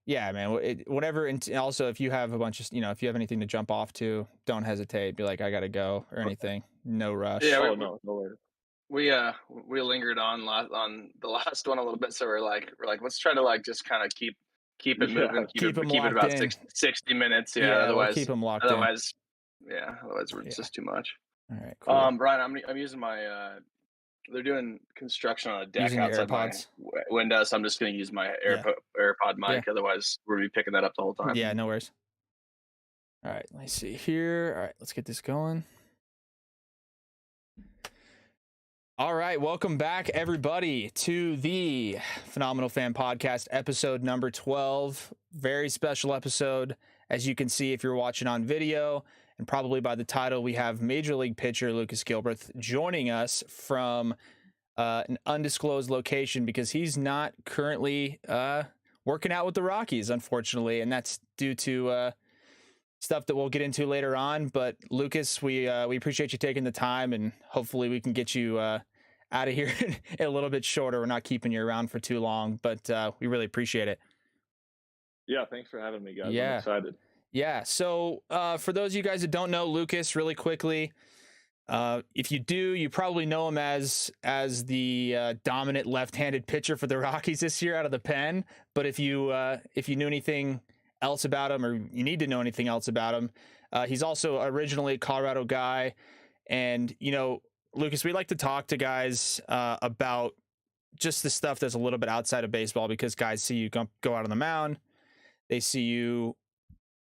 Yeah, man. Whatever. And also, if you have a bunch of, if you have anything to jump off to, don't hesitate. Be like, I gotta go or anything. No Yeah, rush. we Oh, we no, no worries. we lingered on the last one a little bit, so we're like, let's try to like just kind of keep it Yeah, moving, Keep them keep it locked about in. 60 minutes. Yeah, Yeah, we'll keep otherwise them locked in. otherwise otherwise it's Yeah. just too much. All right. Cool. Brian, I'm using my they're doing construction on a deck Using your outside my AirPods. window, so I'm just going to use my Yeah. AirPod Yeah. mic. Otherwise, we'll be picking that up the whole time. Yeah. No worries. All right. Let me see here. All right. Let's get this going. All right, welcome back, everybody, to the Phenomenal Fan Podcast, episode number 12. Very special episode, as you can see if you're watching on video, and probably by the title, we have Major League Pitcher Lucas Gilbreath joining us from an undisclosed location because he's not currently working out with the Rockies, unfortunately, and that's due to stuff that we'll get into later on. But Lucas, we appreciate you taking the time, and hopefully we can get you out of here a little bit shorter. We're not keeping you around for too long, but we really appreciate it. Yeah, thanks for having me, guys. I'm Yeah. excited. Yeah. So for those of you guys that don't know Lucas, really quickly, if you do, you probably know him as the dominant left-handed pitcher for the Rockies this year out of the pen. But if you knew anything else about him, or you need to know anything else about him, he's also originally a Colorado guy. And Lucas, we like to talk to guys about just the stuff that's a little bit outside of baseball, because guys see you go out on the mound, they see you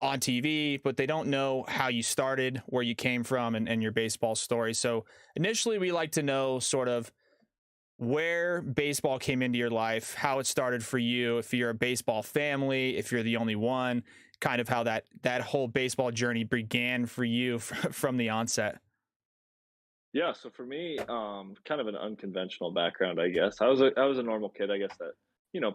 on TV, but they don't know how you started, where you came from, and your baseball story. So initially, we like to know sort of where baseball came into your life, how it started for you, if you're a baseball family, if you're the only one, kind of how that whole baseball journey began for you from the onset. Yeah, so for me, kind of an unconventional background, I guess. I was a normal kid, I guess, that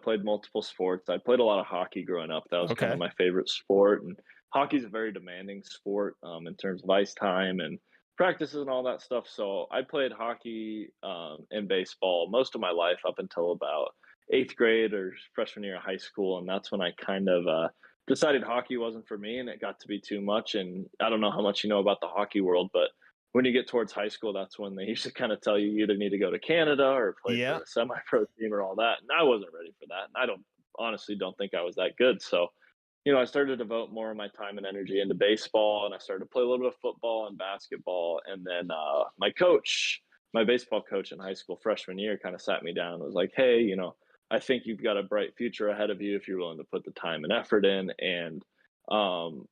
played multiple sports. I played a lot of hockey growing up. That was kind of Okay. my favorite sport, and hockey's a very demanding sport in terms of ice time and practices and all that stuff. So I played hockey and baseball most of my life up until about eighth grade or freshman year of high school, and that's when I kind of decided hockey wasn't for me, and it got to be too much. And I don't know how much you know about the hockey world, but when you get towards high school, that's when they usually kind of tell you either need to go to Canada or play for Yeah. a semi-pro team or all that. And I wasn't ready for that. And I honestly don't think I was that good. So, I started to devote more of my time and energy into baseball, and I started to play a little bit of football and basketball. And then my baseball coach in high school freshman year kind of sat me down and was like, "Hey, I think you've got a bright future ahead of you if you're willing to put the time and effort in." And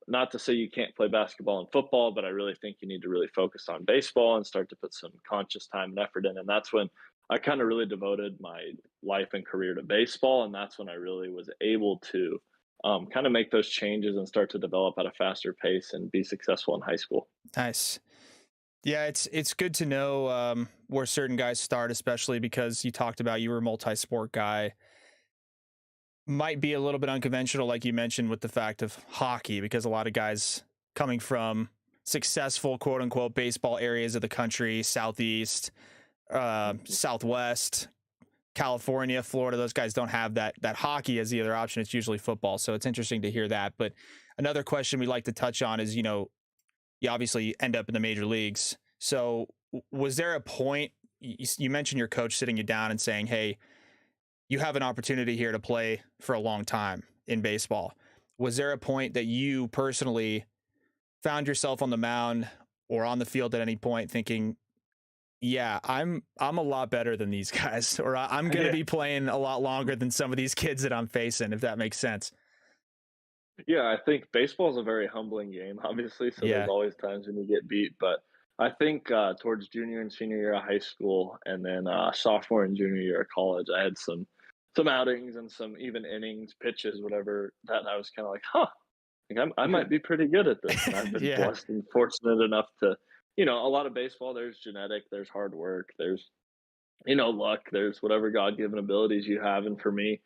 not to say you can't play basketball and football, but I really think you need to really focus on baseball and start to put some conscious time and effort in. And that's when I kind of really devoted my life and career to baseball. And that's when I really was able to kind of make those changes and start to develop at a faster pace and be successful in high school. Nice. Yeah, it's good to know where certain guys start, especially because you talked about you were a multi-sport guy. Might be a little bit unconventional, like you mentioned, with the fact of hockey, because a lot of guys coming from successful quote unquote baseball areas of the country, Southeast, Southwest, California, Florida, those guys don't have that hockey as the other option. It's usually football. So it's interesting to hear that. But another question we like to touch on is, you obviously end up in the major leagues. So was there a point, you mentioned your coach sitting you down and saying, hey, you have an opportunity here to play for a long time in baseball. Was there a point that you personally found yourself on the mound or on the field at any point thinking, yeah, I'm a lot better than these guys, or I'm going to Yeah. be playing a lot longer than some of these kids that I'm facing, if that makes sense? Yeah, I think baseball is a very humbling game, obviously. So there's Yeah. always times when you get beat, but I think towards junior and senior year of high school, and then sophomore and junior year of college, I had some outings and some even innings, pitches, whatever. That I was kind of like, huh, I might be pretty good at this. And I've been Yeah. blessed and fortunate enough to, a lot of baseball. There's genetic, there's hard work, there's luck, there's whatever God-given abilities you have. And for me,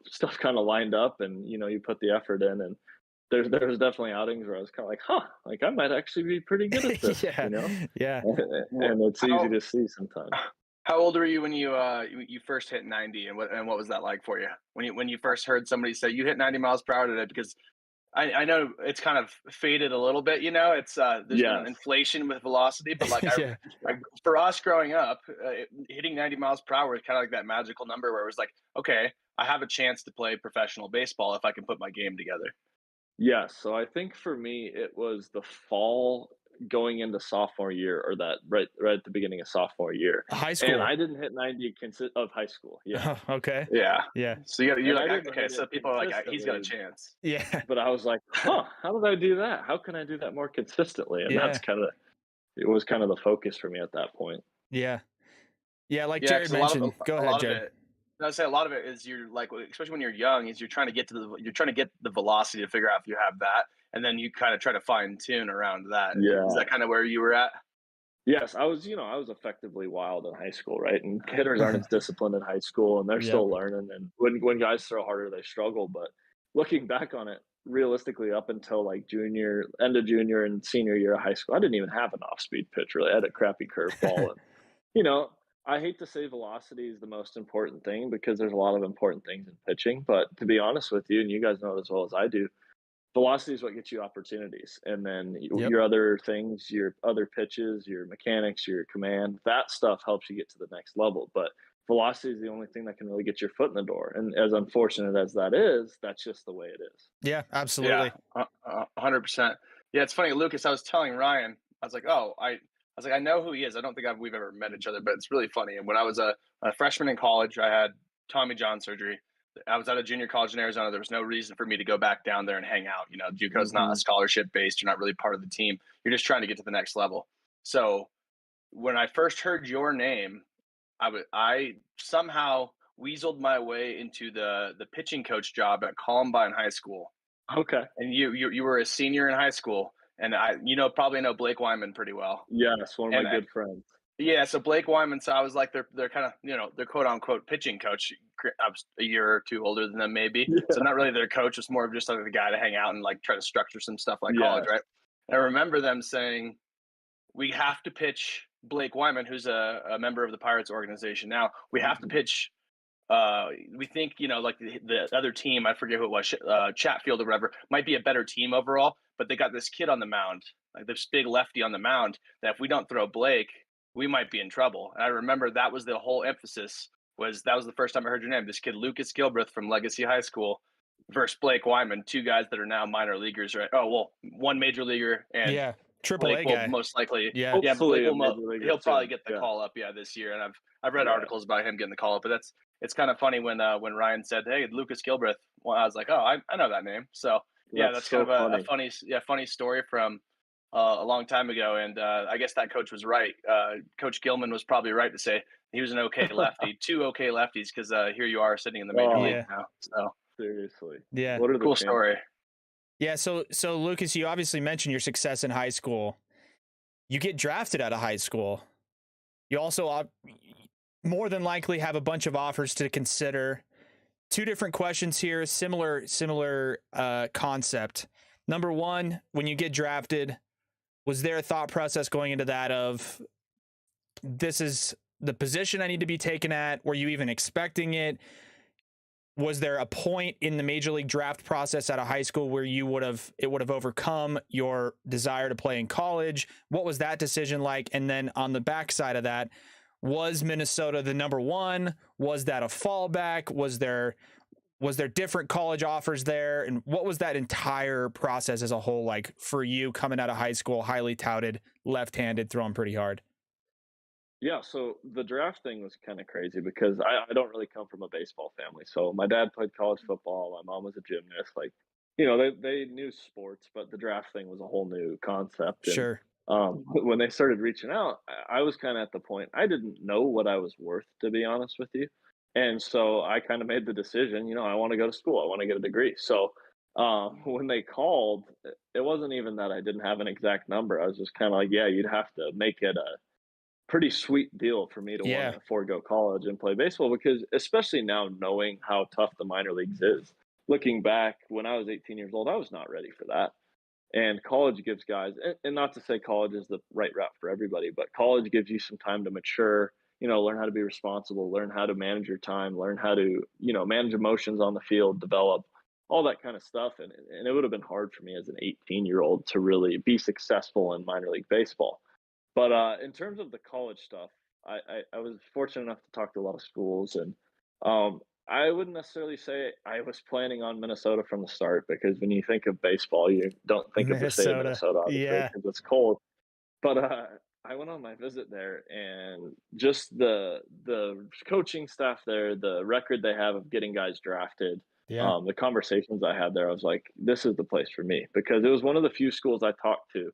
stuff kind of lined up, and you put the effort in, and there's definitely outings where I was kind of like, huh, like I might actually be pretty good at this, Yeah. Yeah. and it's easy How to see sometimes. How old were you when you first hit 90, and what was that like for you when you first heard somebody say you hit 90 miles per hour today? Because I know it's kind of faded a little bit. It's there's been an Yes. inflation with velocity, but like Yeah. for us growing up, hitting 90 miles per hour is kind of like that magical number where it was like, okay, I have a chance to play professional baseball if I can put my game together. Yes, so I think for me, it was the fall going into sophomore year, or that right at the beginning of sophomore year, High and school. I didn't hit 90 of high school, yeah, Oh, okay. Yeah. Yeah. So you're and I like, didn't okay, hit so it people are like, he's got a consistently, chance. Yeah. but I was like, "Huh, how did I do that? How can I do that more consistently?" And Yeah. it was kinda the focus for me at that point. Yeah. Yeah. Like Yeah, Jared because mentioned. Go a ahead, lot of Jared. it. I say a lot of it is you're like, especially when you're young, is you're trying to get the velocity to figure out if you have that, and then you kind of try to fine tune around that. Is Yeah. that kind of where you were at? Yes, I was effectively wild in high school, right? And hitters aren't as disciplined in high school, and they're Yep. still learning. And when guys throw harder, they struggle. But looking back on it, realistically, up until like end of junior and senior year of high school, I didn't even have an off-speed pitch. Really, I had a crappy curveball, and you know, I hate to say velocity is the most important thing because there's a lot of important things in pitching. But to be honest with you, and you guys know it as well as I do, velocity is what gets you opportunities, and then Yep. your other things, your other pitches, your mechanics, your command, that stuff helps you get to the next level. But velocity is the only thing that can really get your foot in the door, and as unfortunate as that is, that's just the way it is. Yeah. Yeah, Absolutely. 100%. Yeah, it's funny, Lucas. I was telling Ryan, I was like, oh, I was like, I know who he is. I don't think we've ever met each other, but it's really funny. And when I was a freshman in college, I had Tommy John surgery. I was at a junior college in Arizona. There was no reason for me to go back down there and hang out. JUCO's not a Hmm. scholarship based. You're not really part of the team. You're just trying to get to the next level. So when I first heard your name, I somehow weaseled my way into the pitching coach job at Columbine High School. Okay. And you were a senior in high school, and probably know Blake Wyman pretty well. Yes, one of my And good friends. yeah, so Blake Wyman, so I was like they're kind of their quote unquote pitching coach. I was a year or two older than them maybe, so Yeah. not really their coach. It's more of just like the guy to hang out and like try to structure some stuff like college, Yes. right? And I remember them saying we have to pitch Blake Wyman, who's a member of the Pirates organization now. We have to pitch. We think like the other team, I forget who it was, Chatfield or whatever, might be a better team overall, but they got this kid on the mound, like this big lefty on the mound, that if we don't throw Blake, we might be in trouble. And I remember that was the whole emphasis. That was the first time I heard your name. This kid Lucas Gilbreath from Legacy High School versus Blake Wyman, two guys that are now minor leaguers, right? Oh well, one major leaguer, and Yeah. Triple Blake A will guy. most likely, Yeah. yeah, Hopefully Blake a will major leaguer he'll probably soon. get the Yeah. call up, yeah, this year. And I've read Yeah. articles about him getting the call up, but it's kind of funny when Ryan said, "Hey, Lucas Gilbreath," well, I was like, "Oh, I know that name." So yeah, That's that's kind so of a funny. funny story from a long time ago, and I guess that coach was right. Coach Gilman was probably right to say he was an okay lefty, two okay lefties, because here you are sitting in the major league Oh, Yeah. now. So seriously. Yeah. What are the cool chances? story. Yeah. So Lucas, you obviously mentioned your success in high school. You get drafted out of high school. You also more than likely have a bunch of offers to consider. Two different questions here, similar concept. Number one, when you get drafted, was there a thought process going into that of this is the position I need to be taken at? Were you even expecting it? Was there a point in the major league draft process out of high school where it would have overcome your desire to play in college? What was that decision like? And then on the backside of that, was Minnesota the number one? Was that a fallback? Was there different college offers there? And what was that entire process as a whole like for you coming out of high school, highly touted, left-handed, throwing pretty hard? Yeah, so the draft thing was kind of crazy because I don't really come from a baseball family. So my dad played college football, my mom was a gymnast. Like, they knew sports, but the draft thing was a whole new concept. And Sure. when they started reaching out, I was kind of at the point I didn't know what I was worth, to be honest with you. And so I kind of made the decision, I want to go to school, I want to get a degree. So when they called, it wasn't even that I didn't have an exact number. I was just kind of like, yeah, you'd have to make it a pretty sweet deal for me to want Yeah. to forego college and play baseball, because especially now knowing how tough the minor leagues is, looking back when I was 18 years old, I was not ready for that. And college gives guys, and not to say college is the right route for everybody, but college gives you some time to mature, learn how to be responsible, learn how to manage your time, learn how to, manage emotions on the field, develop all that kind of stuff. And it would have been hard for me as an 18-year-old to really be successful in minor league baseball. But in terms of the college stuff, I was fortunate enough to talk to a lot of schools, and I wouldn't necessarily say I was planning on Minnesota from the start, because when you think of baseball, you don't think of the state of Minnesota, obviously, Yeah. because it's cold. But I went on my visit there, and just the coaching staff there, the record they have of getting guys drafted, Yeah. the conversations I had there, I was like, this is the place for me, because it was one of the few schools I talked to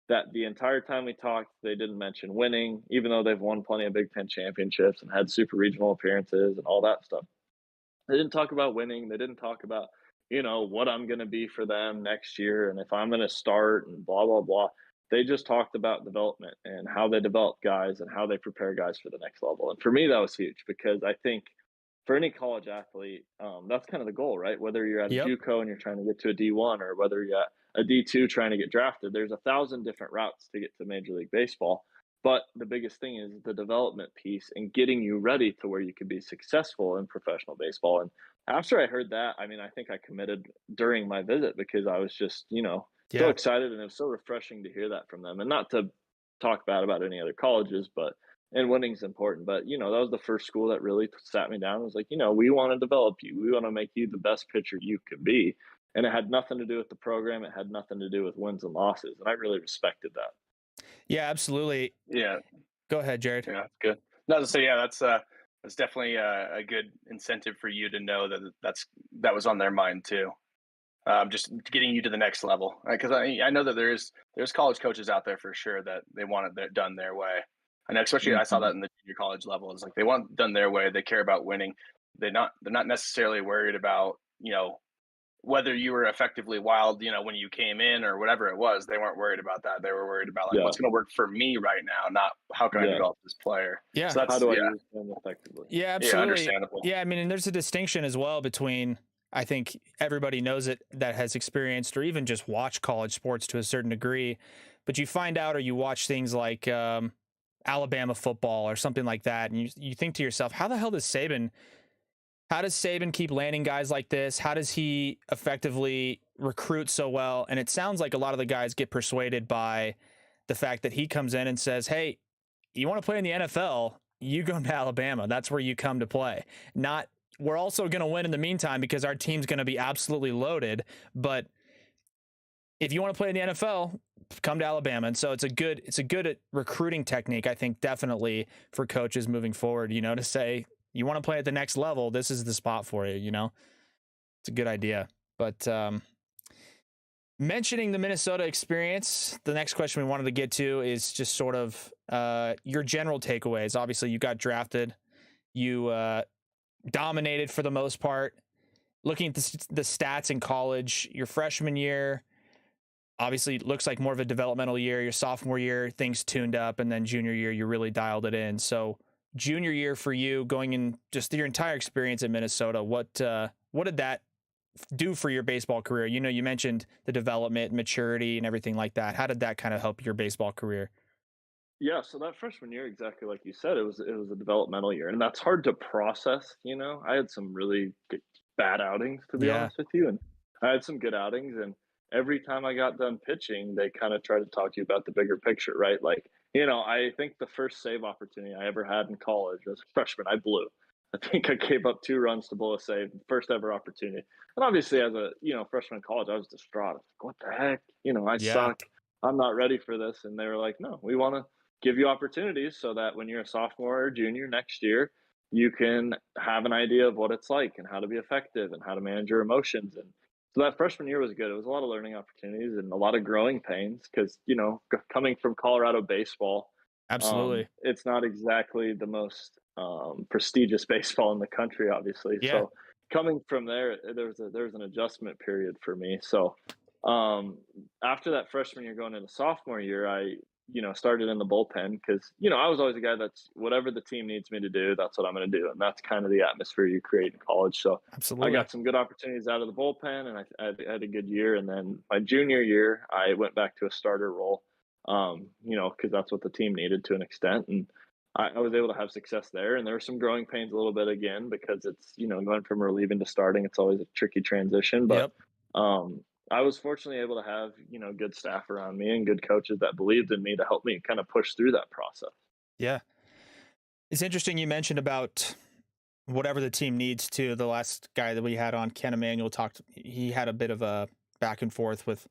that the entire time we talked, they didn't mention winning, even though they've won plenty of Big Ten championships and had super regional appearances and all that stuff. They didn't talk about winning. They didn't talk about, what I'm going to be for them next year and if I'm going to start and blah, blah, blah. They just talked about development and how they develop guys and how they prepare guys for the next level. And for me, that was huge, because I think for any college athlete, that's kind of the goal, right? Whether you're at a Yep. JUCO and you're trying to get to a D1, or whether you're at a D2 trying to get drafted, there's 1,000 different routes to get to Major League Baseball. But the biggest thing is the development piece and getting you ready to where you can be successful in professional baseball. And after I heard that, I mean, I think I committed during my visit, because I was just, so excited, and it was so refreshing to hear that from them. And not to talk bad about any other colleges, and winning's important, but that was the first school that really sat me down and was like, we want to develop you. We want to make you the best pitcher you could be. And it had nothing to do with the program. It had nothing to do with wins and losses. And I really respected that. Yeah, absolutely. Yeah. Go ahead, Jared. Yeah, good. No, to say, yeah, that's definitely a good incentive for you to know that was on their mind too. Just getting you to the next level, because I know that there's college coaches out there for sure that they want it done their way. And especially I saw that in the junior college level. It's like they want it done their way. They care about winning. They're not necessarily worried about whether you were effectively wild, when you came in or whatever it was. They weren't worried about that. They were worried about what's going to work for me right now, not how can I develop this player. Yeah. So that's, how do I use them effectively? Yeah, absolutely. Yeah, understandable. Yeah, I mean, and there's a distinction as well between, I think everybody knows it that has experienced or even just watched college sports to a certain degree, but you find out or you watch things like Alabama football or something like that, and you think to yourself, how the hell does Saban keep landing guys like this? How does he effectively recruit so well? And it sounds like a lot of the guys get persuaded by the fact that he comes in and says, hey, you want to play in the NFL, you go to Alabama. That's where you come to play. Not, we're also going to win in the meantime because our team's going to be absolutely loaded. But if you want to play in the NFL, come to Alabama. And so it's a good recruiting technique, I think, definitely for coaches moving forward, to say, you want to play at the next level, this is the spot for you, It's a good idea. But mentioning the Minnesota experience, the next question we wanted to get to is just sort of your general takeaways. Obviously, you got drafted. You dominated for the most part. Looking at the stats in college, your freshman year, obviously looks like more of a developmental year. Your sophomore year, things tuned up. And then junior year, you really dialed it in. So junior year for you, going in just your entire experience at Minnesota, what did that do for your baseball career? You mentioned the development, maturity, and everything like that. How did that kind of help your baseball career? Yeah, so that freshman year, exactly like you said, it was a developmental year, and that's hard to process. I had some really bad outings, to be honest with you, and I had some good outings. And every time I got done pitching, they kind of tried to talk to you about the bigger picture, right? Like, I think the first save opportunity I ever had in college as a freshman, I blew. I think I gave up 2 runs to blow a save, first ever opportunity. And obviously, as a freshman in college, I was distraught. I was like, what the heck? I suck. I'm not ready for this. And they were like, no, we want to give you opportunities so that when you're a sophomore or junior next year, you can have an idea of what it's like and how to be effective and how to manage your emotions. And so that freshman year was good. It was a lot of learning opportunities and a lot of growing pains because, coming from Colorado baseball, absolutely, it's not exactly the most prestigious baseball in the country, obviously. Yeah. So coming from there, there was an adjustment period for me. So after that freshman year going into sophomore year, I started in the bullpen because, I was always a guy that's whatever the team needs me to do, that's what I'm going to do. And that's kind of the atmosphere you create in college. So absolutely, I got some good opportunities out of the bullpen and I had a good year. And then my junior year, I went back to a starter role, because that's what the team needed to an extent. And I was able to have success there. And there were some growing pains a little bit again, because it's, going from relieving to starting, it's always a tricky transition. But Yep. I was fortunately able to have, good staff around me and good coaches that believed in me to help me kind of push through that process. Yeah. It's interesting you mentioned about whatever the team needs to. The last guy that we had on, Ken Emanuel, he had a bit of a back and forth with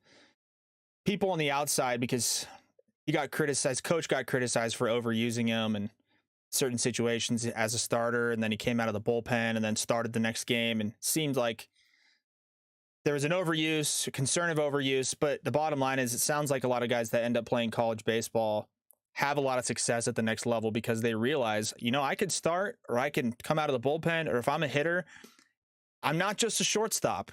people on the outside because he got criticized. Coach got criticized for overusing him in certain situations as a starter. And then he came out of the bullpen and then started the next game, and seemed like there was an overuse, a concern of overuse. But the bottom line is, it sounds like a lot of guys that end up playing college baseball have a lot of success at the next level because they realize, I could start, or I can come out of the bullpen, or if I'm a hitter, I'm not just a shortstop.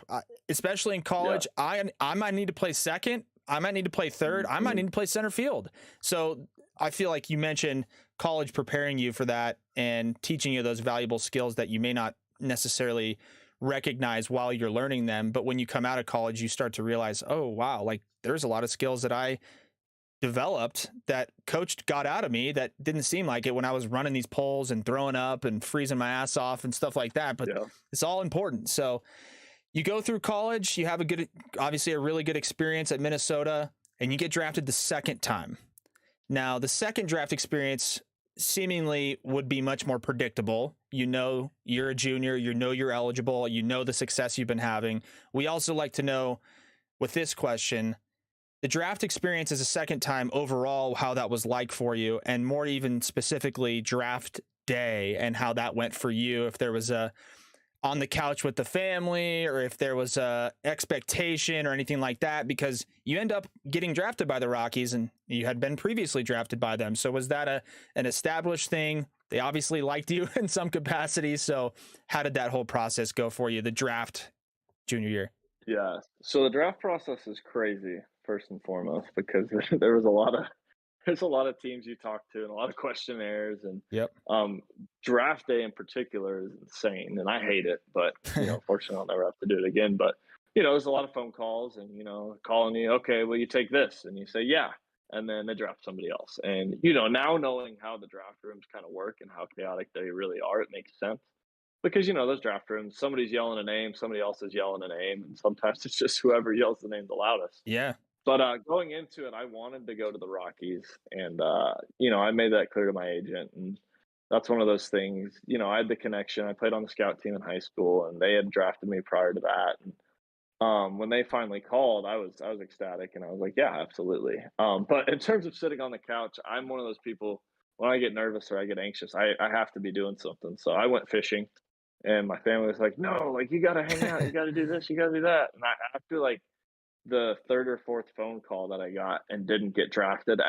Especially in college, I might need to play second. I might need to play third. I might need to play center field. So I feel like you mentioned college preparing you for that and teaching you those valuable skills that you may not necessarily recognize while you're learning them. But when you come out of college, you start to realize, oh, wow, like there's a lot of skills that I developed that coach got out of me that didn't seem like it when I was running these poles and throwing up and freezing my ass off and stuff like that. But it's all important. So you go through college, you have obviously a really good experience at Minnesota, and you get drafted the second time. Now, the second draft experience seemingly would be much more predictable. You're a junior, you're eligible, the success you've been having. We also like to know, with this question, the draft experience as a second time overall, how that was like for you, and more even specifically draft day and how that went for you. If there was on the couch with the family, or if there was a expectation or anything like that, because you end up getting drafted by the Rockies and you had been previously drafted by them. So was that an established thing? They obviously liked you in some capacity. So how did that whole process go for you, the draft junior year? Yeah. So the draft process is crazy, first and foremost, because there's a lot of teams you talk to and a lot of questionnaires, and draft day in particular is insane, and I hate it. But fortunately, I'll never have to do it again. But there's a lot of phone calls, and calling you, okay, well, you take this, and you say yeah, and then they draft somebody else. And now knowing how the draft rooms kind of work and how chaotic they really are, it makes sense. Because those draft rooms, somebody's yelling a name, somebody else is yelling a name, and sometimes it's just whoever yells the name the loudest. Yeah. But going into it, I wanted to go to the Rockies, and I made that clear to my agent, and that's one of those things. I had the connection. I played on the scout team in high school, and they had drafted me prior to that. And when they finally called, I was ecstatic, and I was like, yeah, absolutely. But in terms of sitting on the couch, I'm one of those people, when I get nervous or I get anxious, I have to be doing something. So I went fishing. And my family was like, no, like, you got to hang out. You got to do this. You got to do that. And after like the third or fourth phone call that I got and didn't get drafted,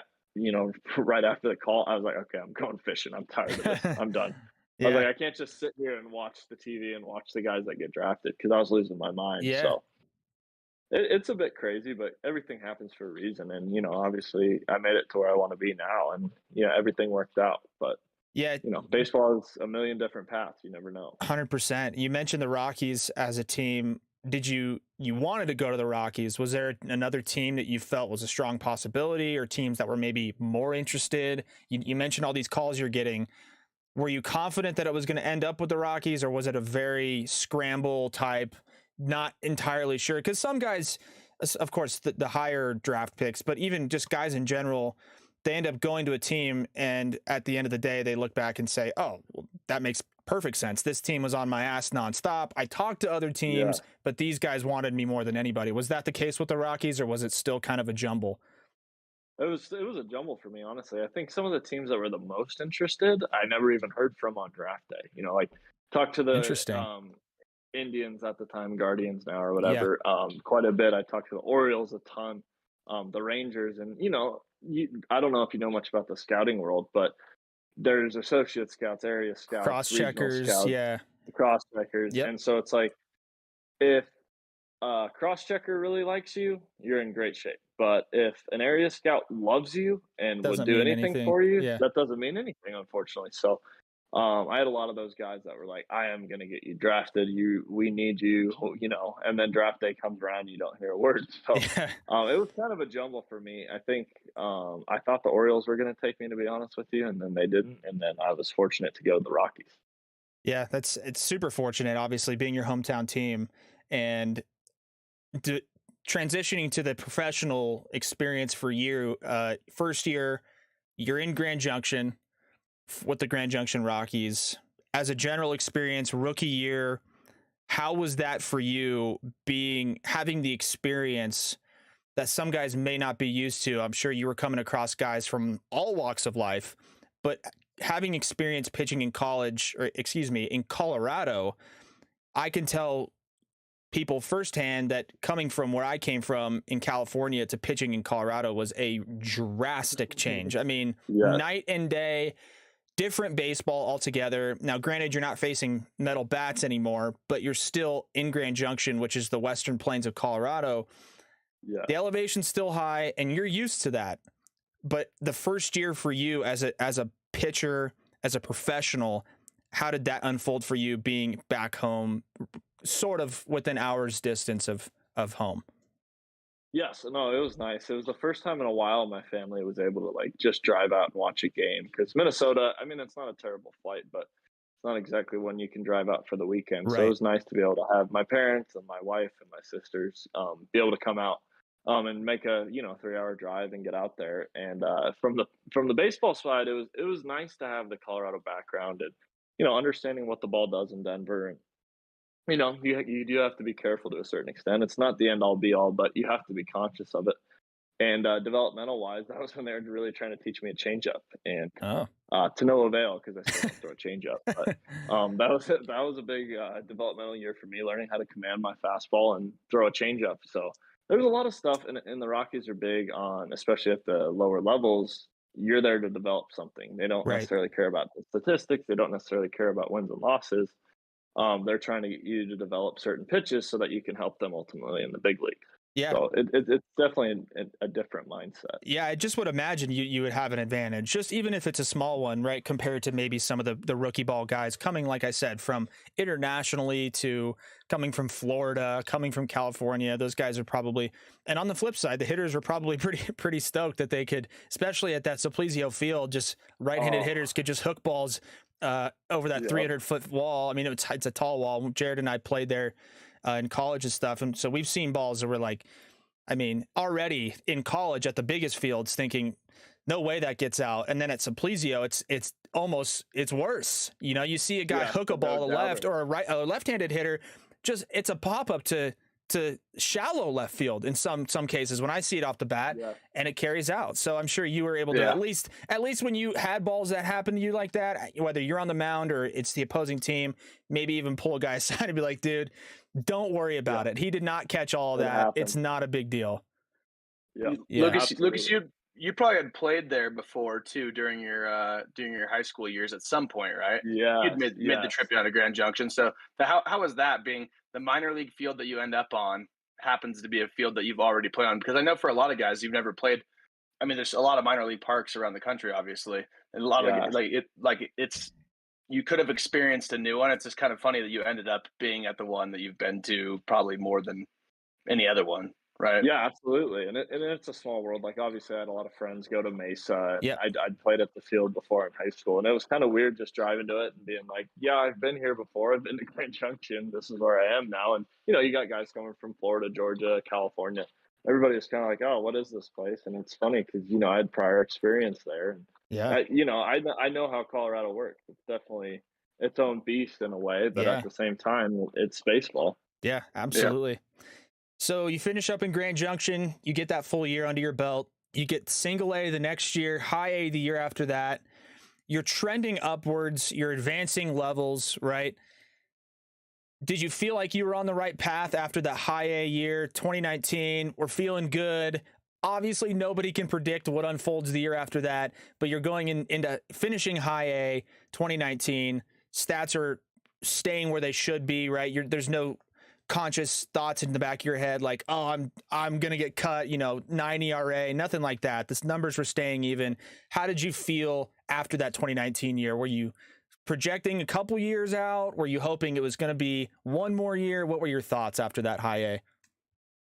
right after the call, I was like, okay, I'm going fishing. I'm tired of this. I'm done. I was like, I can't just sit here and watch the TV and watch the guys that get drafted, because I was losing my mind. Yeah. So it's a bit crazy, but everything happens for a reason. And, obviously I made it to where I want to be now, and everything worked out. But yeah, baseball is a million different paths. You never know. 100%. You mentioned the Rockies as a team. Did you wanted to go to the Rockies? Was there another team that you felt was a strong possibility, or teams that were maybe more interested? You mentioned all these calls you're getting. Were you confident that it was going to end up with the Rockies, or was it a very scramble type, not entirely sure? Because some guys, of course, the higher draft picks, but even just guys in general, they end up going to a team, and at the end of the day, they look back and say, oh, well, that makes perfect sense. This team was on my ass nonstop. I talked to other teams, but these guys wanted me more than anybody. Was that the case with the Rockies, or was it still kind of a jumble? It was a jumble for me, honestly. I think some of the teams that were the most interested, I never even heard from on draft day. Like, talked to the Indians at the time, Guardians now or whatever, quite a bit. I talked to the Orioles a ton, the Rangers, and I don't know if you know much about the scouting world, but there's associate scouts, area scouts, cross-checkers, cross-checkers. Yep. And so it's like, if a cross-checker really likes you, you're in great shape. But if an area scout loves you and would do anything for you, that doesn't mean anything, unfortunately. So I had a lot of those guys that were like, I am going to get you drafted. We need you, and then draft day comes around, you don't hear a word. So Yeah. it was kind of a jumble for me. I think I thought the Orioles were going to take me, to be honest with you, and then they didn't. And then I was fortunate to go to the Rockies. Yeah, it's super fortunate, obviously, being your hometown team and transitioning to the professional experience for you. First year, you're in Grand Junction with the Grand Junction Rockies. As a general experience, rookie year, how was that for you, having the experience that some guys may not be used to? I'm sure you were coming across guys from all walks of life, but having experience pitching in in Colorado, I can tell people firsthand that coming from where I came from in California to pitching in Colorado was a drastic change. I mean, night and day, different baseball altogether. Now, granted, you're not facing metal bats anymore, but you're still in Grand Junction, which is the western plains of Colorado. Yeah. The elevation's still high, and you're used to that. But the first year for you as a pitcher, as a professional, how did that unfold for you being back home, sort of within hours distance of home? Yes, no, it was nice. It was the first time in a while my family was able to like just drive out and watch a game, because Minnesota, I mean, it's not a terrible flight, but it's not exactly one you can drive out for the weekend. So it Right. was nice to be able to have my parents and my wife and my sisters be able to come out and make a 3-hour drive and get out there. And from the baseball side, it was nice to have the Colorado background and understanding what the ball does in Denver. And you do have to be careful to a certain extent. It's not the end all be all, but you have to be conscious of it. And developmental wise, that was when they were really trying to teach me a changeup, and to no avail, because I still don't throw a changeup. But that was a big developmental year for me, learning how to command my fastball and throw a changeup. So there's a lot of stuff, and the Rockies are big on, especially at the lower levels. You're there to develop something. They don't necessarily care about the statistics. They don't necessarily care about wins and losses. They're trying to get you to develop certain pitches so that you can help them ultimately in the big league. Yeah. So it's definitely a different mindset. Yeah, I just would imagine you would have an advantage, just even if it's a small one, right? Compared to maybe some of the rookie ball guys coming, like I said, from internationally to coming from Florida, coming from California. Those guys are probably, and on the flip side, the hitters were probably pretty stoked that they could, especially at that Simplicio field, just right-handed hitters could just hook balls over that 300-foot wall. I mean, it's a tall wall. Jared and I played there in college and stuff, and so we've seen balls that were like, I mean, already in college at the biggest fields thinking, no way that gets out. And then at Simplicio, it's worse. You see a guy hook a ball to left, or a left-handed hitter, it's a pop-up to shallow left field in some cases when I see it off the bat, and it carries out. So I'm sure you were able to at least when you had balls that happen to you like that, whether you're on the mound or it's the opposing team, maybe even pull a guy aside and be like, dude, don't worry about it. He did not catch all of that. It's not a big deal. Yeah. Lucas, you probably had played there before too during your high school years at some point, right? Yeah. You'd made the trip down to Grand Junction. So how was that, being the minor league field that you end up on happens to be a field that you've already played on? Because I know for a lot of guys you've never played. I mean, there's a lot of minor league parks around the country, obviously, and a lot of you could have experienced a new one. It's just kind of funny that you ended up being at the one that you've been to probably more than any other one, right? Yeah, absolutely. And it's a small world. Like, obviously, I had a lot of friends go to Mesa. Yeah. I'd played at the field before in high school, and it was kind of weird just driving to it and being like, yeah, I've been here before. I've been to Grand Junction. This is where I am now. And, you got guys coming from Florida, Georgia, California. Everybody was kind of like, oh, what is this place? And it's funny because, I had prior experience there. And I know how Colorado works. It's definitely its own beast in a way, but at the same time, it's baseball. Yeah, absolutely. Yeah. So you finish up in Grand Junction, you get that full year under your belt, you get single A the next year, high A the year after that. You're trending upwards, you're advancing levels, right? Did you feel like you were on the right path after that high A year, 2019? We're feeling good. Obviously, nobody can predict what unfolds the year after that, but you're going into finishing high A 2019. Stats are staying where they should be, right? There's no conscious thoughts in the back of your head like, oh, I'm going to get cut, 9 ERA, nothing like that. The numbers were staying even. How did you feel after that 2019 year? Were you projecting a couple years out? Were you hoping it was going to be one more year? What were your thoughts after that high A?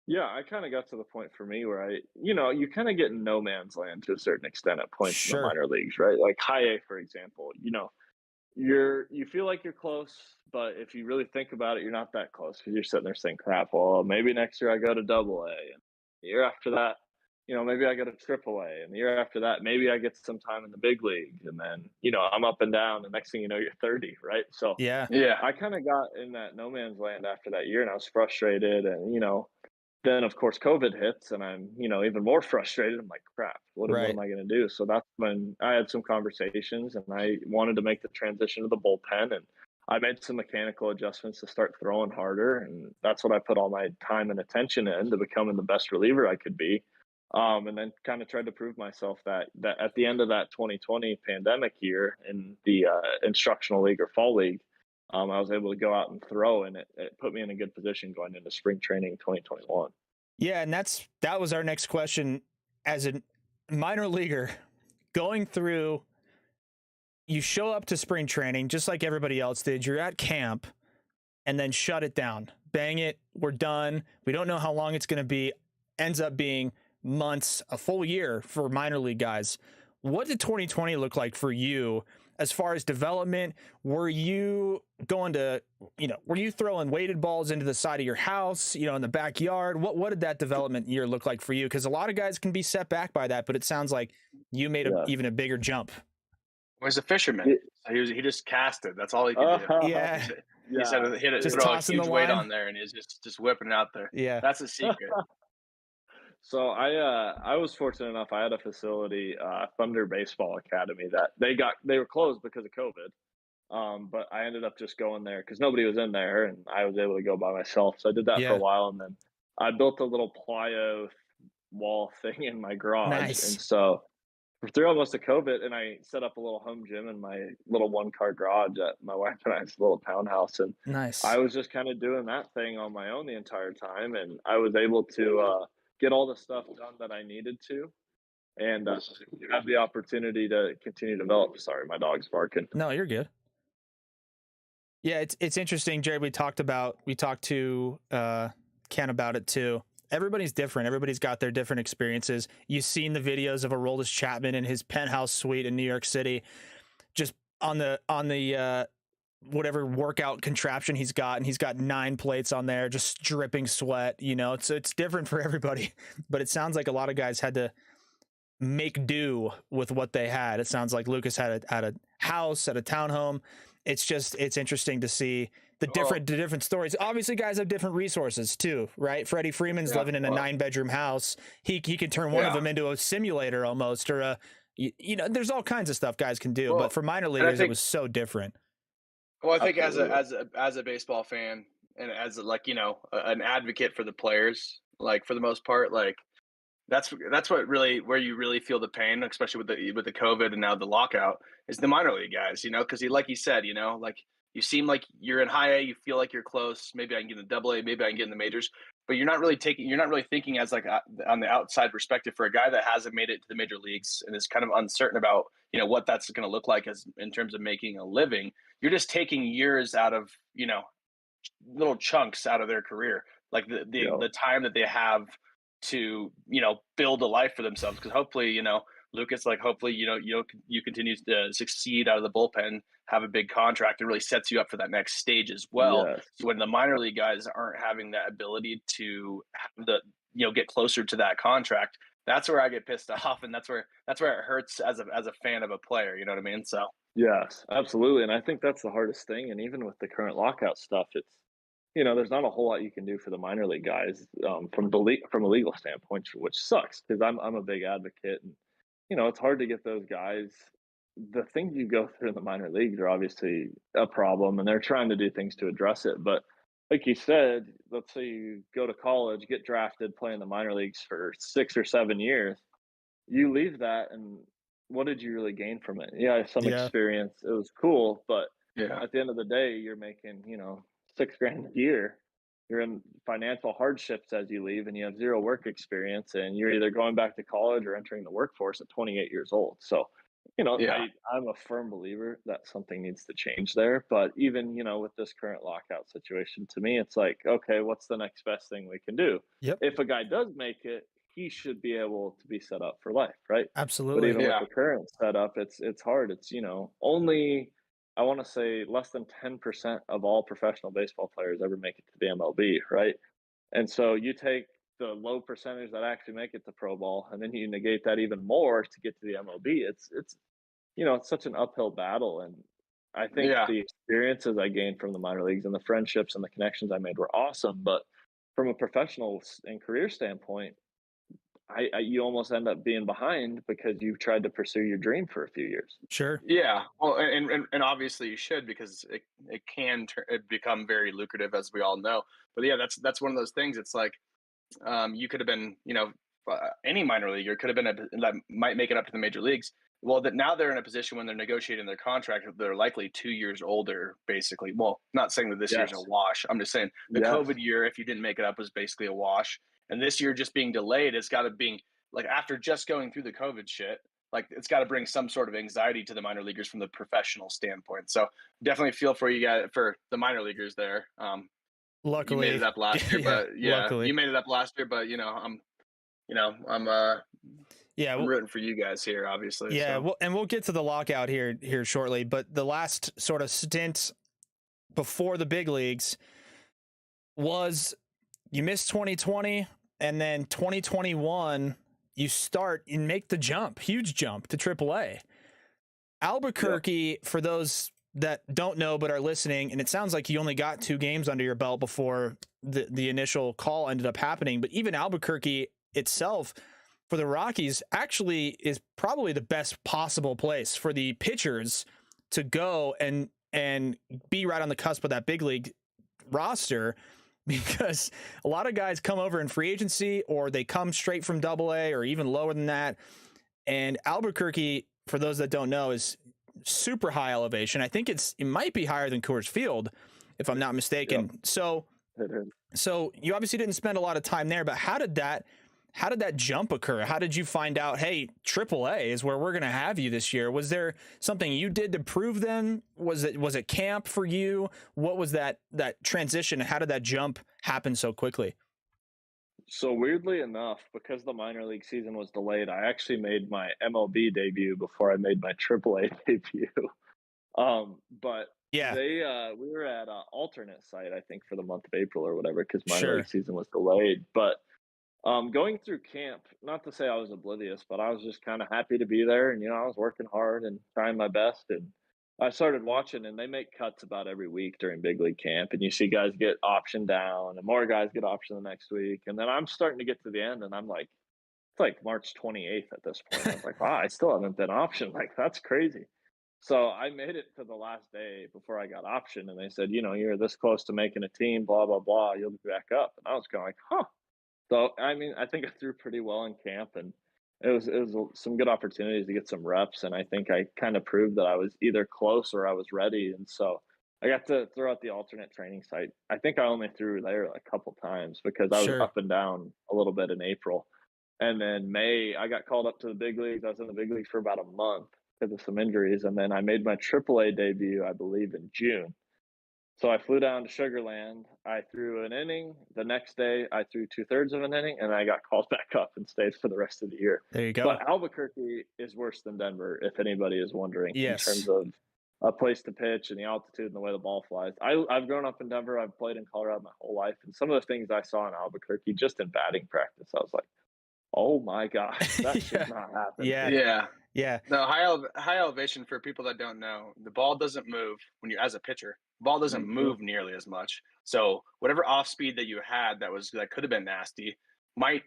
Yeah, I kind of got to the point for me where you kind of get in no man's land to a certain extent at points in the Sure. minor leagues, right? Like high A, for example, you feel like you're close, but if you really think about it, you're not that close because you're sitting there saying, crap, well, maybe next year I go to double A. And the year after that, maybe I go to triple A. And the year after that, maybe I get some time in the big league. And then, I'm up and down. The next thing you know, you're 30, right? So Yeah. I kind of got in that no man's land after that year and I was frustrated. And, then of course COVID hits and I'm, even more frustrated. I'm like, crap, what Right. am I going to do? So that's when I had some conversations and I wanted to make the transition to the bullpen, and I made some mechanical adjustments to start throwing harder. And that's what I put all my time and attention in, to becoming the best reliever I could be. And then kind of tried to prove myself that at the end of that 2020 pandemic year in the instructional league or fall league, I was able to go out and throw, and it put me in a good position going into spring training 2021. Yeah, and that was our next question. As a minor leaguer, going through, you show up to spring training just like everybody else did. You're at camp, and then shut it down. Bang it, we're done. We don't know how long it's going to be. Ends up being months, a full year for minor league guys. What did 2020 look like for you as far as development? Were you going to, were you throwing weighted balls into the side of your house, in the backyard? What did that development year look like for you? Because a lot of guys can be set back by that, but it sounds like you made even a bigger jump. Well, he's a fisherman. So he just cast it. That's all he could do. Yeah. He said hit it, just throw a tossing huge the weight line on there, and he's just whipping it out there. Yeah. That's a secret. So I was fortunate enough. I had a facility, Thunder Baseball Academy, that they were closed because of COVID. But I ended up just going there because nobody was in there, and I was able to go by myself. So I did that for a while, and then I built a little plyo wall thing in my garage. Nice. And so through almost a COVID, and I set up a little home gym in my little one-car garage at my wife and I's little townhouse. And nice. I was just kind of doing that thing on my own the entire time, and I was able to get all the stuff done that I needed to, and have the opportunity to continue to develop. Sorry, my dog's barking. No, you're good. Yeah, it's interesting, Jared. We talked to Ken about it too. Everybody's different. Everybody's got their different experiences. You've seen the videos of Aroldis Chapman in his penthouse suite in New York City, just on the whatever workout contraption he's got, and he's got 9 plates on there, just dripping sweat. It's different for everybody. But it sounds like a lot of guys had to make do with what they had. It sounds like Lucas had a house, had a townhome. It's interesting to see the different stories. Obviously, guys have different resources too, right? Freddie Freeman's living in a 9-bedroom house. He can turn one of them into a simulator almost, or there's all kinds of stuff guys can do. But for minor leaguers, it was so different. Well, I think as a baseball fan, and as an advocate for the players, for the most part, that's what really, where you really feel the pain, especially with the COVID and now the lockout, is the minor league guys. Because like you said, you seem like you're in high A, you feel like you're close. Maybe I can get in double A, maybe I can get in the majors, but you're not really thinking as on the outside perspective for a guy that hasn't made it to the major leagues and is kind of uncertain about what that's going to look like in terms of making a living. You're just taking years out of little chunks out of their career, the time that they have to build a life for themselves, because hopefully Lucas, hopefully you continue to succeed out of the bullpen, have a big contract, and really sets you up for that next stage as well. Yes. So when the minor league guys aren't having that ability to have get closer to that contract, that's where I get pissed off, and that's where it hurts as a fan of a player. You know what I mean? So yes, absolutely. And I think that's the hardest thing. And even with the current lockout stuff, it's there's not a whole lot you can do for the minor league guys from a legal standpoint, which sucks, because I'm a big advocate, and it's hard to get those guys. The things you go through in the minor leagues are obviously a problem, and they're trying to do things to address it. But like you said, let's say you go to college, get drafted, play in the minor leagues for 6 or 7 years, you leave that, and what did you really gain from it? Yeah, some experience. It was cool, but at the end of the day, you're making $6,000 a year. You're in financial hardships as you leave, and you have 0 work experience, and you're either going back to college or entering the workforce at 28 years old. So I'm a firm believer that something needs to change there. But even, with this current lockout situation, to me, it's like, okay, what's the next best thing we can do? Yep. If a guy does make it, he should be able to be set up for life, right? But Absolutely. even with Yeah. the current setup, it's hard. It's, only, I want to say, less than 10% of all professional baseball players ever make it to the MLB, right? And so you take the low percentage that actually make it to pro ball, and then you negate that even more to get to the MLB. It's such an uphill battle. And I think Yeah. the experiences I gained from the minor leagues and the friendships and the connections I made were awesome. But from a professional and career standpoint, you almost end up being behind because you tried to pursue your dream for a few years. Sure. Yeah. Well, and obviously you should, because it can become very lucrative, as we all know. But yeah, that's one of those things. It's like, you could have been, any minor leaguer could have been that might make it up to the major leagues. Well, that now they're in a position when they're negotiating their contract, they're likely 2 years older, basically. Well, not saying that this year's a wash. I'm just saying the COVID year, if you didn't make it up, was basically a wash. And this year just being delayed, it's got to be like, after just going through the COVID shit, like it's got to bring some sort of anxiety to the minor leaguers from the professional standpoint. So definitely feel for you guys, for the minor leaguers there. Luckily, you made it up last year, but luckily. you made it up last year, but I'm rooting for you guys here, obviously. Yeah, so. well, and we'll get to the lockout here shortly, but the last sort of stint before the big leagues was you missed 2020, and then 2021 you start and make the jump, huge jump to AAA. Albuquerque, for those that don't know but are listening, and it sounds like you only got 2 games under your belt before the initial call ended up happening, but even Albuquerque itself, for the Rockies, actually is probably the best possible place for the pitchers to go and be right on the cusp of that big league roster, because a lot of guys come over in free agency, or they come straight from AA or even lower than that. And Albuquerque, for those that don't know, is super high elevation. I think it might be higher than Coors Field, if I'm not mistaken. Yep. So you obviously didn't spend a lot of time there, but how did that jump occur? How did you find out, hey, AAA is where we're going to have you this year? Was there something you did to prove them? Was it camp for you? What was that transition? How did that jump happen so quickly? So weirdly enough, because the minor league season was delayed, I actually made my MLB debut before I made my AAA debut. But yeah, we were at an alternate site, I think, for the month of April or whatever, because minor league season was delayed. But going through camp, not to say I was oblivious, but I was just kind of happy to be there. And, I was working hard and trying my best. And I started watching, and they make cuts about every week during big league camp. And you see guys get optioned down, and more guys get optioned the next week. And then I'm starting to get to the end, and I'm like, it's like March 28th at this point. I was like, wow, I still haven't been optioned. Like, that's crazy. So I made it to the last day before I got optioned. And they said, you're this close to making a team, blah, blah, blah. You'll be back up. And I was kind of like, huh. So, I mean, I think I threw pretty well in camp, and it was some good opportunities to get some reps. And I think I kind of proved that I was either close or I was ready. And so I got to throw out the alternate training site. I think I only threw there a couple times because I was up and down a little bit in April. And then May, I got called up to the big leagues. I was in the big leagues for about a month because of some injuries. And then I made my AAA debut, I believe, in June. So I flew down to Sugar Land. I threw an inning. The next day, I threw 2/3 of an inning, and I got called back up and stayed for the rest of the year. There you go. But Albuquerque is worse than Denver, if anybody is wondering, in terms of a place to pitch and the altitude and the way the ball flies. I've grown up in Denver. I've played in Colorado my whole life. And some of the things I saw in Albuquerque, just in batting practice, I was like, oh my gosh, that should not happen. Yeah. No, high elevation, for people that don't know, the ball doesn't move when you're as a pitcher. The ball doesn't move nearly as much. So whatever off speed that you had that could have been nasty,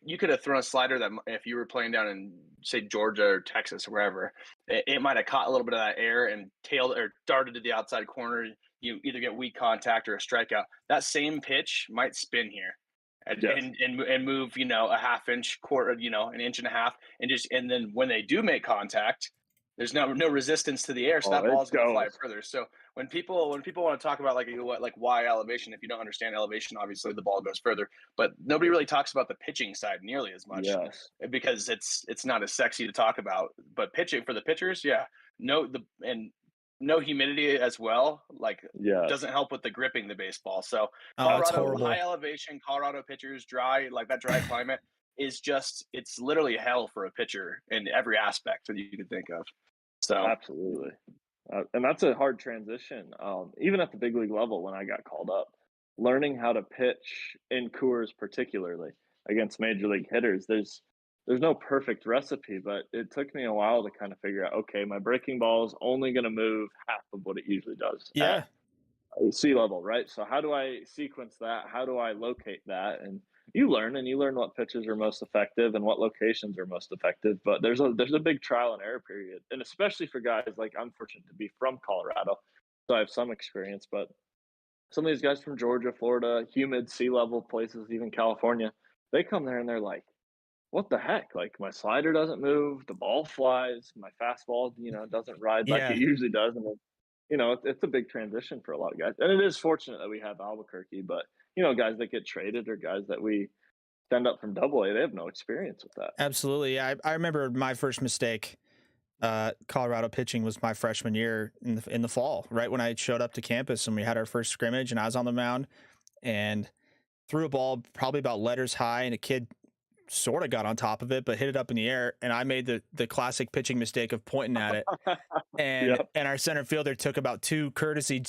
you could have thrown a slider that, if you were playing down in, say, Georgia or Texas or wherever, it might have caught a little bit of that air and tailed or darted to the outside corner. You either get weak contact or a strikeout. That same pitch might spin here. And move, a half inch, quarter, an inch and a half, and then when they do make contact, there's no resistance to the air, so that ball's going to fly further. So when people want to talk about like why elevation, if you don't understand elevation, obviously the ball goes further, but nobody really talks about the pitching side nearly as much because it's not as sexy to talk about. But pitching for the pitchers, no humidity as well, like doesn't help with the gripping the baseball. So Colorado, high elevation, Colorado pitchers, dry, like that dry climate is just, it's literally hell for a pitcher in every aspect that you could think of. So absolutely. And that's a hard transition. Even at the big league level, when I got called up, learning how to pitch in Coors, particularly against major league hitters, there's no perfect recipe, but it took me a while to kind of figure out, okay, my breaking ball is only going to move half of what it usually does at sea level, right? So how do I sequence that? How do I locate that? And you learn what pitches are most effective and what locations are most effective. But there's a big trial and error period, and especially for guys like, I'm fortunate to be from Colorado, so I have some experience. But some of these guys from Georgia, Florida, humid sea level places, even California, they come there and they're like, what the heck? Like, my slider doesn't move, the ball flies, my fastball, doesn't ride like it usually does. And it's a big transition for a lot of guys. And it is fortunate that we have Albuquerque, but guys that get traded or guys that we send up from AA, they have no experience with that. Absolutely. I remember my first mistake, Colorado pitching, was my freshman year in the fall, right when I showed up to campus and we had our first scrimmage and I was on the mound and threw a ball probably about letters high, and a kid sort of got on top of it, but hit it up in the air. And I made the classic pitching mistake of pointing at it. And our center fielder took about two courtesy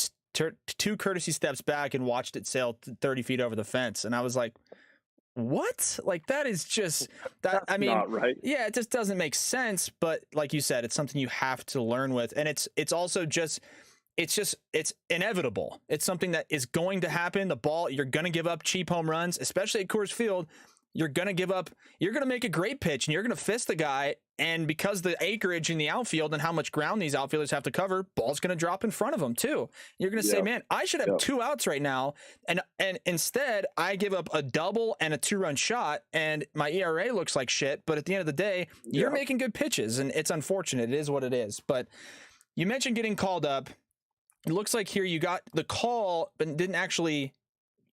steps back and watched it sail 30 feet over the fence. And I was like, what? Like, that is just that. I mean, not right. Yeah, it just doesn't make sense. But like you said, it's something you have to learn with. And it's also just, it's inevitable. It's something that is going to happen. The ball, you're going to give up cheap home runs, especially at Coors Field. You're going to give up, you're going to make a great pitch and you're going to fist the guy. And because the acreage in the outfield and how much ground these outfielders have to cover, ball's going to drop in front of them too. You're going to say, man, I should have 2 outs right now. And instead I give up a double and a 2-run shot and my ERA looks like shit. But at the end of the day, you're making good pitches, and it's unfortunate. It is what it is. But you mentioned getting called up. It looks like here you got the call, but didn't actually,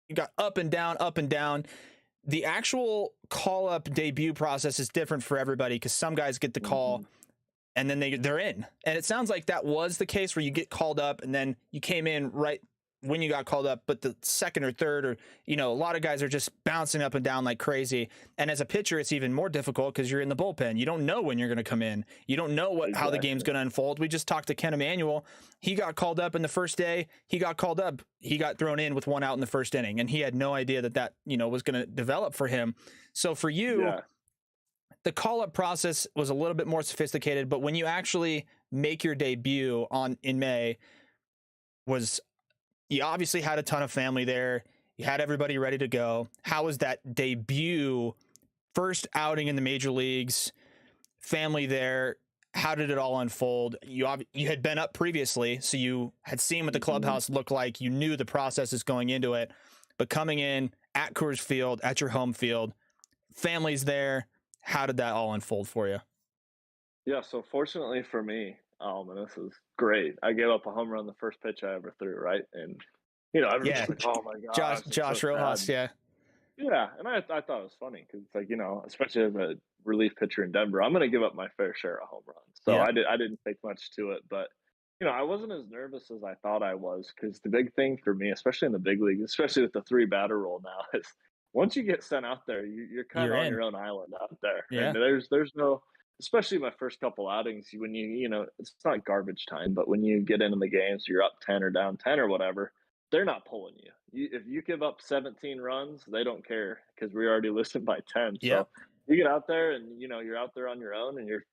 you got up and down, up and down. The actual call-up debut process is different for everybody because some guys get the call and then they're in. And it sounds like that was the case where you get called up and then you came in right when you got called up, but the second or third, or, a lot of guys are just bouncing up and down like crazy. And as a pitcher, it's even more difficult because you're in the bullpen. You don't know when you're going to come in. You don't know how the game's going to unfold. We just talked to Ken Emanuel. He got called up in the first day. He got called up. He got thrown in with 1 out in the first inning, and he had no idea that was going to develop for him. So for you, the call-up process was a little bit more sophisticated, but when you actually make your debut in May, you obviously had a ton of family there. You had everybody ready to go. How was that debut, first outing in the major leagues, family there? How did it all unfold? You had been up previously, so you had seen what the clubhouse looked like. You knew the processes going into it, but coming in at Coors Field, at your home field, family's there. How did that all unfold for you? Yeah, so fortunately for me, and this is great, I gave up a home run the first pitch I ever threw, right? And, everyone's like, oh my gosh. Josh Rojas, Yeah, and I thought it was funny because it's like, especially as a relief pitcher in Denver, I'm going to give up my fair share of home runs. So I didn't take much to it, but, I wasn't as nervous as I thought I was, because the big thing for me, especially in the big league, especially with the 3-batter rule now, is once you get sent out there, you're kind of on your own island out there. Yeah. And there's no, especially my first couple outings, when it's not garbage time, but when you get into the games, you're up 10 or down 10 or whatever, they're not pulling you. If you give up 17 runs, they don't care because we already listed by 10. So you get out there and, you're out there on your own and you're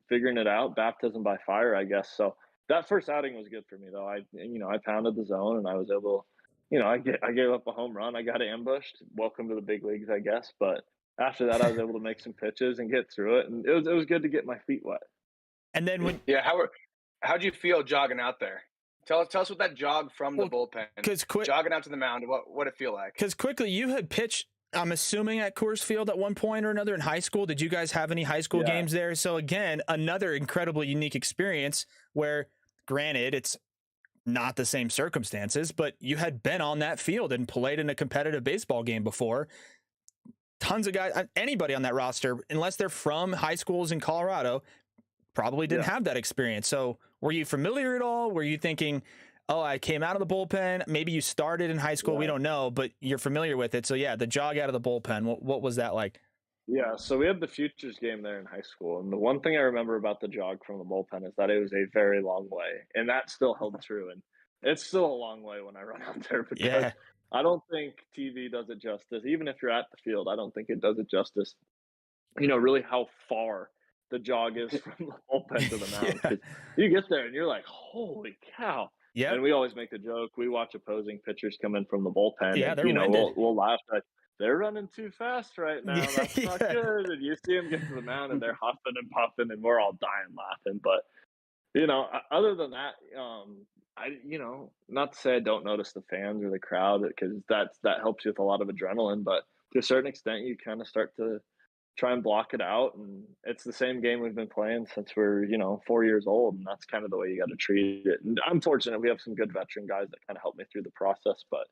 figuring it out, baptism by fire, I guess. So that first outing was good for me, though. I pounded the zone and I was able, I gave up a home run. I got ambushed. Welcome to the big leagues, I guess. But after that, I was able to make some pitches and get through it. And it was good to get my feet wet. And then how'd you feel jogging out there? Tell us what that jog from the bullpen, jogging out to the mound, what it feel like? Because quickly, you had pitched I'm assuming at Coors Field at one point or another in high school. Did you guys have any high school games there? So again, another incredibly unique experience where, granted, it's not the same circumstances, but you had been on that field and played in a competitive baseball game before. Tons of guys, anybody on that roster, unless they're from high schools in Colorado, probably didn't have that experience. So were you familiar at all? Were you thinking, oh, I came out of the bullpen? Maybe you started in high school. We don't know, but you're familiar with it. So yeah, the jog out of the bullpen, what was that like? Yeah, so we had the Futures game there in high school, and the one thing I remember about the jog from the bullpen is that it was a very long way, and that still held true. And it's still a long way when I run out there because I don't think TV does it justice. Even if you're at the field, I don't think it does it justice. Really how far the jog is from the bullpen to the mound. You get there and you're like, holy cow. Yeah. And we always make the joke. We watch opposing pitchers come in from the bullpen. Yeah, and, they're we'll laugh like, they're running too fast right now. That's not good. And you see them get to the mound and they're huffing and puffing and we're all dying laughing. But, other than that, not to say I don't notice the fans or the crowd because that helps you with a lot of adrenaline. But to a certain extent, you kind of start to try and block it out. And it's the same game we've been playing since we're, 4 years old. And that's kind of the way you got to treat it. And I'm fortunate we have some good veteran guys that kind of help me through the process. But,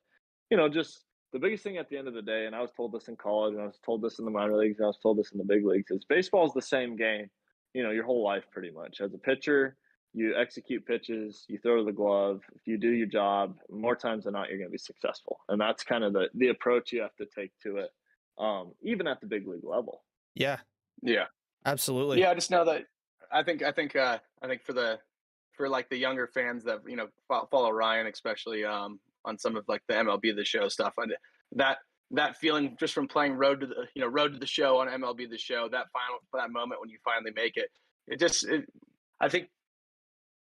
just the biggest thing at the end of the day, and I was told this in college, and I was told this in the minor leagues, and I was told this in the big leagues, is baseball is the same game, your whole life pretty much. As a pitcher, you execute pitches, you throw the glove. If you do your job, more times than not, you're going to be successful. And that's kind of the approach you have to take to it, even at the big league level. Yeah. Yeah. Absolutely. Yeah, I just know that I think for like the younger fans that follow Ryan, especially on some of like the MLB The Show stuff, and that feeling just from playing Road to the Show on MLB The Show, that moment when you finally make it, I think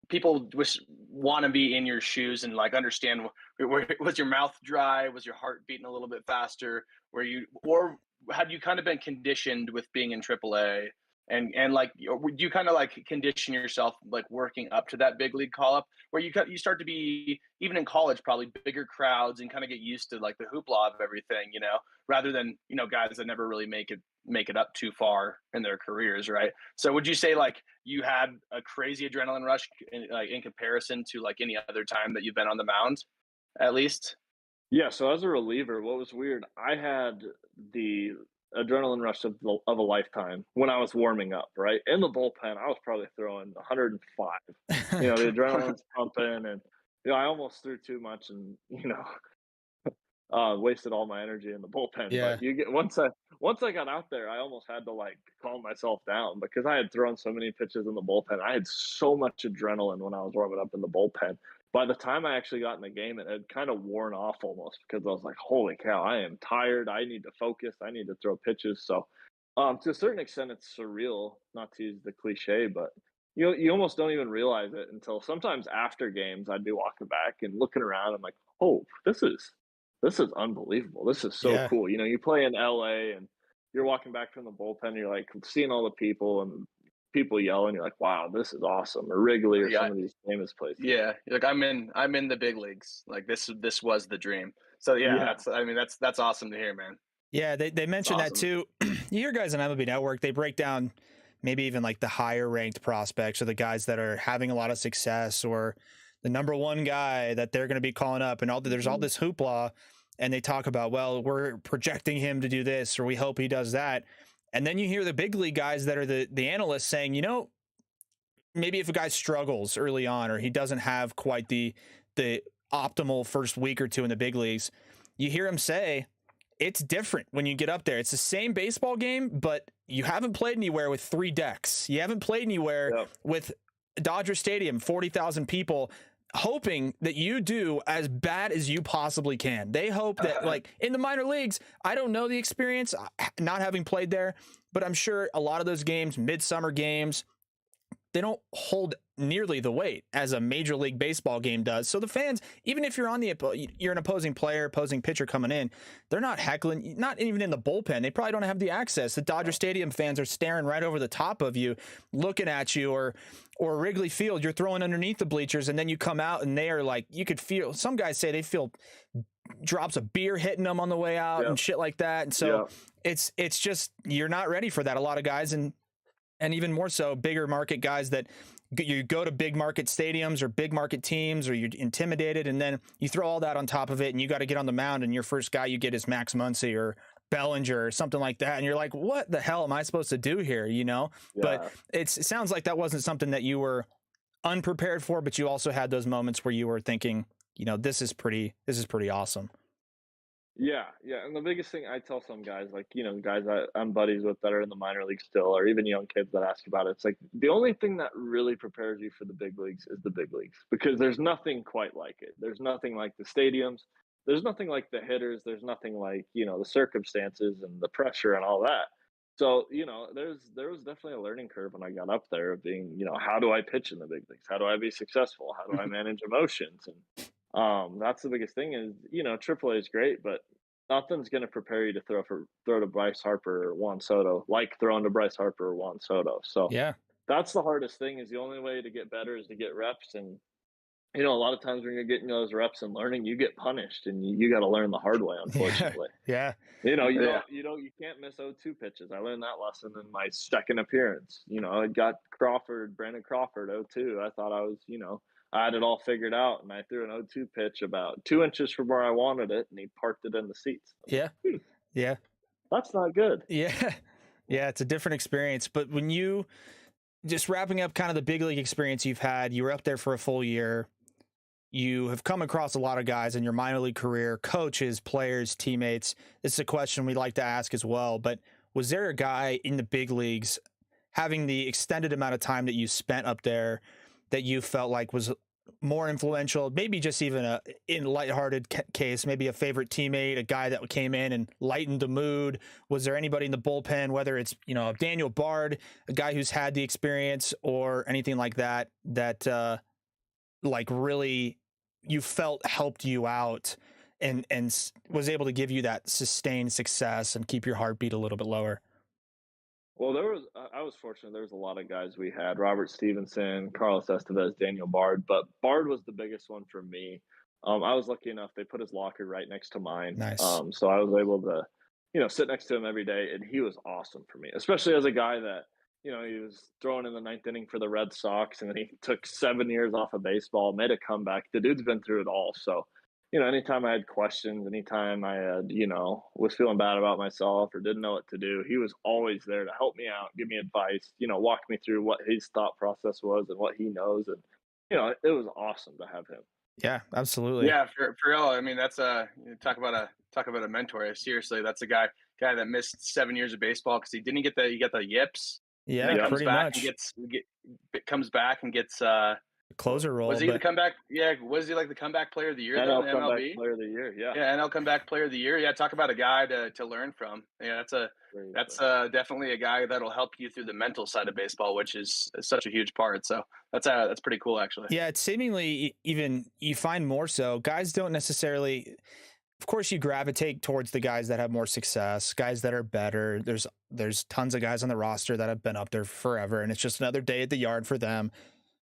people just want to be in your shoes and like understand was your mouth dry, was your heart beating a little bit faster, or had you kind of been conditioned with being in AAA and like, would you kind of like condition yourself like working up to that big league call up where you start to be, even in college, probably bigger crowds and kind of get used to like the hoopla of everything, rather than, guys that never really make it up too far in their careers. Right. So would you say like you had a crazy adrenaline rush in comparison to like any other time that you've been on the mound at least? Yeah. So as a reliever, what was weird, I had the adrenaline rush of a lifetime when I was warming up, right? In the bullpen, I was probably throwing 105. The adrenaline's pumping and, I almost threw too much and, wasted all my energy in the bullpen. Yeah. But once I got out there, I almost had to like calm myself down because I had thrown so many pitches in the bullpen. I had so much adrenaline when I was warming up in the bullpen. By the time I actually got in the game, it had kind of worn off almost because I was like, holy cow, I am tired. I need to focus. I need to throw pitches. So to a certain extent, it's surreal, not to use the cliche, but you almost don't even realize it until sometimes after games, I'd be walking back and looking around. I'm like, oh, this is unbelievable. This is so cool. You play in LA and you're walking back from the bullpen, and you're like seeing all the people and people yelling, you're like, wow, this is awesome. Or Wrigley or some of these famous places. Yeah. Like I'm in the big leagues. Like this was the dream. So that's awesome to hear, man. Yeah. They mentioned that too. You hear guys on MLB Network, they break down maybe even like the higher ranked prospects or the guys that are having a lot of success or the number one guy that they're going to be calling up and there's all this hoopla. And they talk about, well, we're projecting him to do this, or we hope he does that. And then you hear the big league guys that are the analysts saying, maybe if a guy struggles early on, or he doesn't have quite the optimal first week or two in the big leagues, you hear him say, it's different when you get up there. It's the same baseball game, but you haven't played anywhere with 3 decks. You haven't played anywhere with Dodger Stadium, 40,000 people, hoping that you do as bad as you possibly can. They hope that, like in the minor leagues, I don't know the experience, not having played there, but I'm sure a lot of those games, midsummer games, they don't hold nearly the weight as a major league baseball game does. So the fans, even if you're you're an opposing player, opposing pitcher coming in, they're not heckling, not even in the bullpen. They probably don't have the access. The Dodger Stadium fans are staring right over the top of you, looking at you, or Wrigley Field, you're throwing underneath the bleachers, and then you come out and they are like, you could feel, some guys say they feel drops a beer hitting them on the way out and shit like that. And so it's just, you're not ready for that. A lot of guys, and even more so bigger market guys, that you go to big market stadiums or big market teams, or you're intimidated, and then you throw all that on top of it, and you got to get on the mound, and your first guy you get is Max Muncy or Bellinger or something like that, and you're like, what the hell am I supposed to do here, you know? But it sounds like that wasn't something that you were unprepared for, but you also had those moments where you were thinking, you know, this is pretty awesome. Yeah. And the biggest thing I tell some guys, like, you know, guys I'm buddies with that are in the minor leagues still, or even young kids that ask about it, it's like the only thing that really prepares you for the big leagues is the big leagues, because there's nothing quite like it. There's nothing like the stadiums. There's nothing like the hitters. There's nothing like, you know, the circumstances and the pressure and all that. So, you know, there was definitely a learning curve when I got up there of being, you know, how do I pitch in the big leagues? How do I be successful? How do I manage emotions? And that's the biggest thing is, you know, AAA is great, but nothing's going to prepare you to throw to Bryce Harper or Juan Soto like throwing to Bryce Harper or Juan Soto. So that's the hardest thing. Is the only way to get better is to get reps. And you know, a lot of times when you're getting those reps and learning, you get punished, and you got to learn the hard way, unfortunately. You know, you can't miss 0-2 pitches. I learned that lesson in my second appearance. You know, I got Brandon Crawford 0-2. I thought I was, you know, I had it all figured out, and I threw an 0-2 pitch about 2 inches from where I wanted it, and he parked it in the seats. That's not good. It's a different experience. But when you, just wrapping up kind of the big league experience you've had, you were up there for a full year. You have come across a lot of guys in your minor league career, coaches, players, teammates. This is a question we like to ask as well. But was there a guy in the big leagues, having the extended amount of time that you spent up there, that you felt like was more influential, maybe just even in lighthearted case, maybe a favorite teammate, a guy that came in and lightened the mood? Was there anybody in the bullpen, whether it's, you know, Daniel Bard, a guy who's had the experience, or anything like that, that like really you felt helped you out and was able to give you that sustained success and keep your heartbeat a little bit lower? Well, I was fortunate. There was a lot of guys we had: Robert Stevenson, Carlos Estevez, Daniel Bard. But Bard was the biggest one for me. I was lucky enough; they put his locker right next to mine. Nice. So I was able to, you know, sit next to him every day, and he was awesome for me, especially as a guy that, you know, he was throwing in the 9th inning for the Red Sox, and then he took 7 years off of baseball, made a comeback. The dude's been through it all. So, you know, anytime I had questions, anytime I had, you know, was feeling bad about myself or didn't know what to do, he was always there to help me out, give me advice, you know, walk me through what his thought process was and what he knows. And, you know, it was awesome to have him. Yeah, absolutely. Yeah, for real. I mean, that's talk about a mentor. Seriously, that's a guy that missed 7 years of baseball because he didn't get he got the yips. Yeah, pretty much. Comes back and gets closer role. Was he the comeback? Yeah, was he like the comeback player of the year? NL in comeback MLB player of the year. Yeah, NL comeback player of the year. Yeah, talk about a guy to learn from. Yeah, that's definitely a guy that'll help you through the mental side of baseball, which is such a huge part. So that's pretty cool, actually. Yeah, it's seemingly even you find more so guys don't necessarily. Of course, you gravitate towards the guys that have more success, guys that are better. There's tons of guys on the roster that have been up there forever, and it's just another day at the yard for them.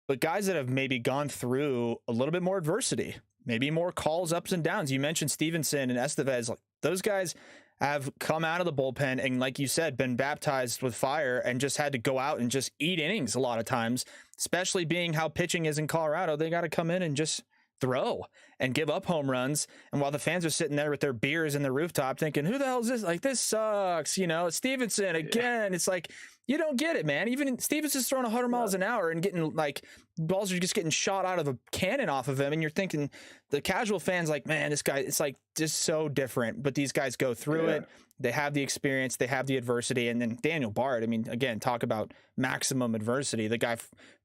But guys that have maybe gone through a little bit more adversity, maybe more calls, ups and downs. You mentioned Stevenson and Estevez. Like, those guys have come out of the bullpen and, like you said, been baptized with fire and just had to go out and just eat innings a lot of times, especially being how pitching is in Colorado. They got to come in and just throw and give up home runs. And while the fans are sitting there with their beers in the rooftop thinking, who the hell is this? Like, this sucks. You know, Stevenson again. Yeah. It's like, you don't get it, man. Even Stevenson's throwing 100 miles an hour and getting like balls are just getting shot out of a cannon off of him. And you're thinking the casual fans like, man, this guy, it's like just so different. But these guys go through it. They have the experience. They have the adversity. And then Daniel Bard, I mean, again, talk about maximum adversity. The guy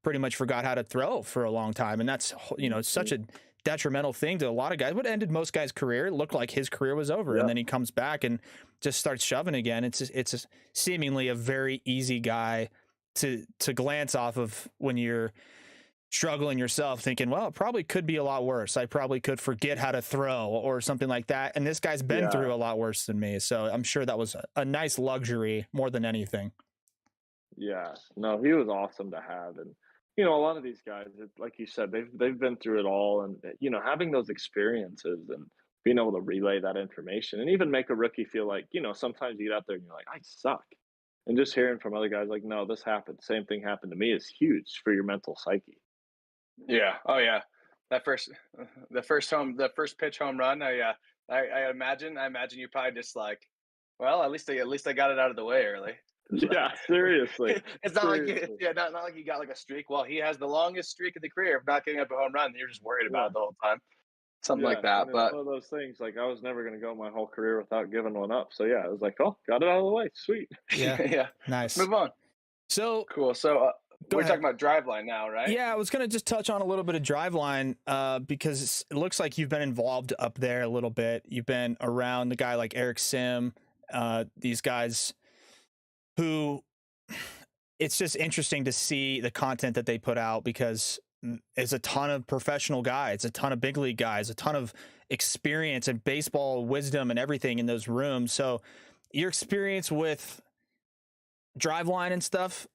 pretty much forgot how to throw for a long time. And that's, you know, such a detrimental thing to a lot of guys. What ended most guys' career, it looked like his career was over. And then he comes back and just starts shoving again. It's seemingly a very easy guy to glance off of when you're struggling yourself, thinking, well, it probably could be a lot worse. I probably could forget how to throw or something like that. And this guy's been through a lot worse than me. So I'm sure that was a nice luxury more than anything. Yeah, no, he was awesome to have. And, you know, a lot of these guys, like you said, they've been through it all. And, you know, having those experiences and being able to relay that information and even make a rookie feel like, sometimes you get out there and you're like, I suck. And just hearing from other guys like, no, this happened. Same thing happened to me is huge for your mental psyche. Yeah. Oh yeah. That first, the first pitch home run. I imagine you probably just like, well, at least I got it out of the way early. Yeah, seriously. It's not like Seriously. not like you got like a streak. Well, he has the longest streak of the career of not getting up a home run. And you're just worried about Yeah. it the whole time, something like Yeah, that. and it's But one of those things, like, I was never gonna go my whole career without giving one up, so, yeah, I was like, "Oh, got it out of the way, sweet." Yeah. yeah, Nice. move on. So Cool. So Go we're ahead. talking about Driveline now, right? Yeah, I was going to just touch on a little bit of Driveline because it looks like you've been involved up there a little bit. You've been around the guy like Eric Sim, these guys who it's just interesting to see the content that they put out because it's a ton of professional guys, a ton of big league guys, a ton of experience and baseball wisdom and everything in those rooms. So your experience with Driveline and stuff,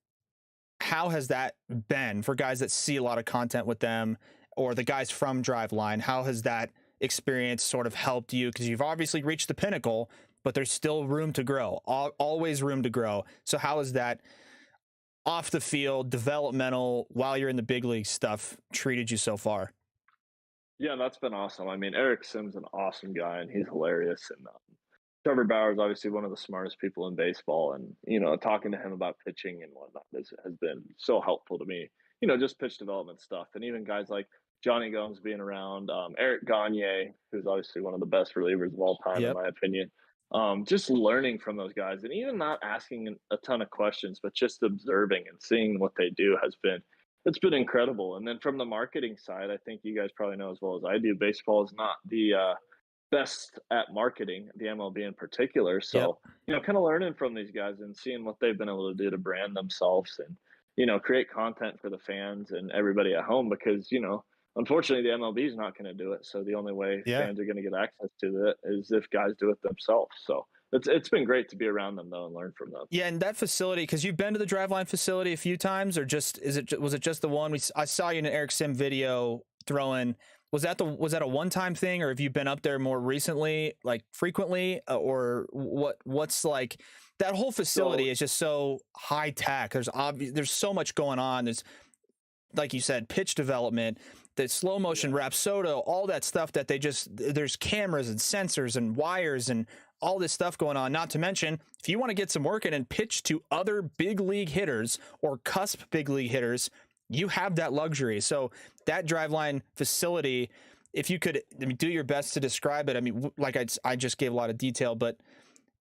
how has that been for guys that see a lot of content with them or the guys from Driveline? How has that experience sort of helped you? Because you've obviously reached the pinnacle, but there's still room to grow, always room to grow. So how has that off the field, developmental, while you're in the big league stuff treated you so far? Yeah, that's been awesome. I mean, Eric Sim's an awesome guy, and he's hilarious, and, Trevor Bauer is obviously one of the smartest people in baseball, and, talking to him about pitching and whatnot has been so helpful to me. Just pitch development stuff, and even guys like Johnny Gomes being around, Eric Gagne, who's obviously one of the best relievers of all time, in Yep. my opinion. Just learning from those guys, and even not asking a ton of questions, but just observing and seeing what they do it's been incredible. And then from the marketing side, I think you guys probably know as well as I do, baseball is not the best at marketing, the MLB in particular. Yep. So, kind of learning from these guys and seeing what they've been able to do to brand themselves and, create content for the fans and everybody at home because, unfortunately the MLB is not going to do it. So the only way Yeah. fans are going to get access to it is if guys do it themselves. So it's been great to be around them though and learn from them. Yeah, and that facility, because you've been to the Driveline facility a few times, or was it just the one? I saw you in an Eric Sim video throwing. Was that a one-time thing, or have you been up there more recently, like frequently, or what's like that whole facility is just so high tech. There's so much going on. There's, like you said, pitch development, the slow motion Rapsodo, all that stuff that there's cameras and sensors and wires and all this stuff going on. Not to mention, if you want to get some work in and pitch to other big league hitters or cusp big league hitters, you have that luxury. So that Driveline facility, if you could do your best to describe it, I mean, like I just gave a lot of detail, but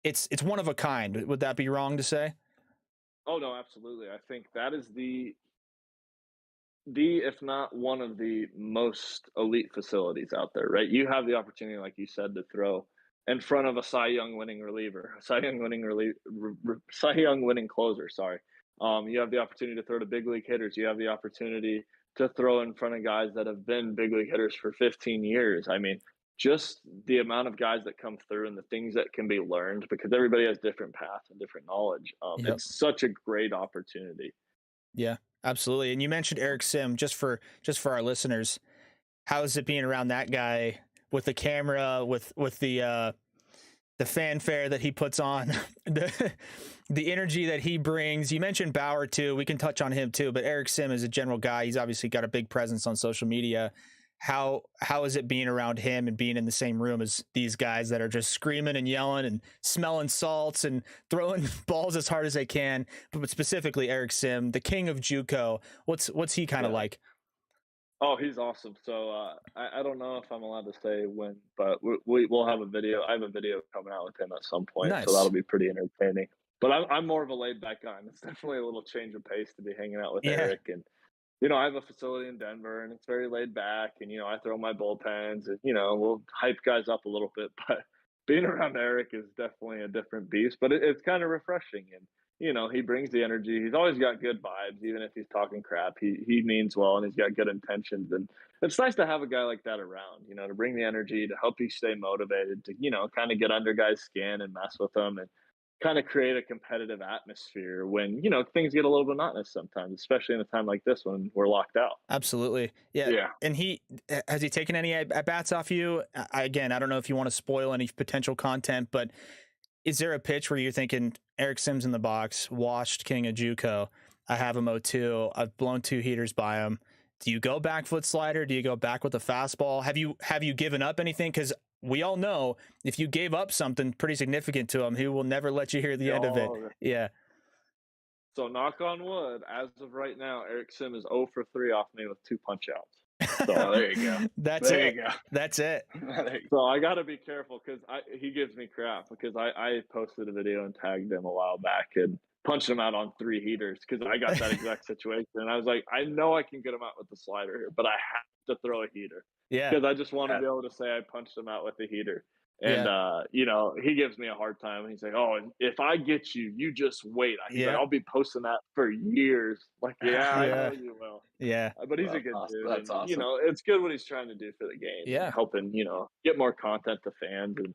it's one of a kind. Would that be wrong to say? Oh no, absolutely. I think that is the if not one of the most elite facilities out there, right? You have the opportunity, like you said, to throw in front of a Cy Young winning reliever, Cy Young winning closer. Sorry, you have the opportunity to throw to big league hitters. You have the opportunity to throw in front of guys that have been big league hitters for 15 years. I mean, just the amount of guys that come through and the things that can be learned because everybody has different paths and different knowledge. Yep. It's such a great opportunity. Yeah, absolutely. And you mentioned Eric Sim, just for our listeners. How is it being around that guy with the camera, with the fanfare that he puts on, the energy that he brings? You mentioned Bauer too. We can touch on him too, but Eric Sim is a general guy. He's obviously got a big presence on social media. How is it being around him and being in the same room as these guys that are just screaming and yelling and smelling salts and throwing balls as hard as they can? But specifically Eric Sim, the king of JUCO. What's he kind of like? Oh, he's awesome. So I don't know if I'm allowed to say when, but we'll have a video. I have a video coming out with him at some point, Nice. so that'll be pretty entertaining. But I'm more of a laid back guy, and it's definitely a little change of pace to be hanging out with Eric. And I have a facility in Denver, and it's very laid back. And I throw my bullpens, and we'll hype guys up a little bit. But being around Eric is definitely a different beast. But it's kind of refreshing, and he brings the energy. He's always got good vibes, even if he's talking crap. He means well, and he's got good intentions. And it's nice to have a guy like that around, to bring the energy, to help you stay motivated, to, kind of get under guys' skin and mess with them. And kind of create a competitive atmosphere when, things get a little monotonous sometimes, especially in a time like this when we're locked out. Absolutely. Yeah. Yeah. And has he taken any at bats off you? Again, I don't know if you want to spoil any potential content, but is there a pitch where you're thinking Eric Sims in the box, washed king of JUCO? I have him 0-2. I've blown 2 heaters by him. Do you go back foot slider? Do you go back with a fastball? Have you given up anything? Because we all know if you gave up something pretty significant to him, he will never let you hear the end of it. Yeah. So knock on wood, as of right now, Eric Sim is 0 for 3 off me with 2 punch outs. So there you go. That's there it. You go. That's it. So I got to be careful because he gives me crap because I posted a video and tagged him a while back and punched him out on 3 heaters because I got that exact situation. And I was like, I know I can get him out with the slider here, but I have to throw a heater. Yeah. Because I just want to be able to say I punched him out with the heater. And, he gives me a hard time. He's like, oh, if I get you, you just wait. He's like, I'll be posting that for years. Like, I know you will. Yeah. But he's a good dude. That's awesome. It's good what he's trying to do for the game. Yeah. Helping, get more content to fans and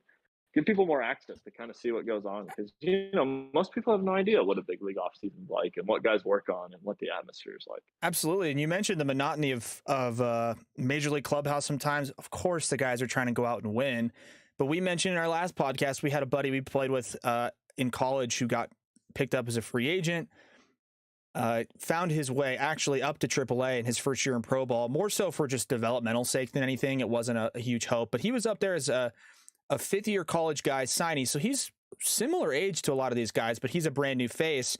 give people more access to kind of see what goes on. Because, most people have no idea what a big league offseason is like and what guys work on and what the atmosphere is like. Absolutely. And you mentioned the monotony of Major League Clubhouse sometimes. Of course, the guys are trying to go out and win. But we mentioned in our last podcast, we had a buddy we played with in college who got picked up as a free agent, found his way actually up to AAA in his first year in pro ball, more so for just developmental sake than anything. It wasn't a huge hope, but he was up there as a fifth-year college guy signee. So he's similar age to a lot of these guys, but he's a brand new face.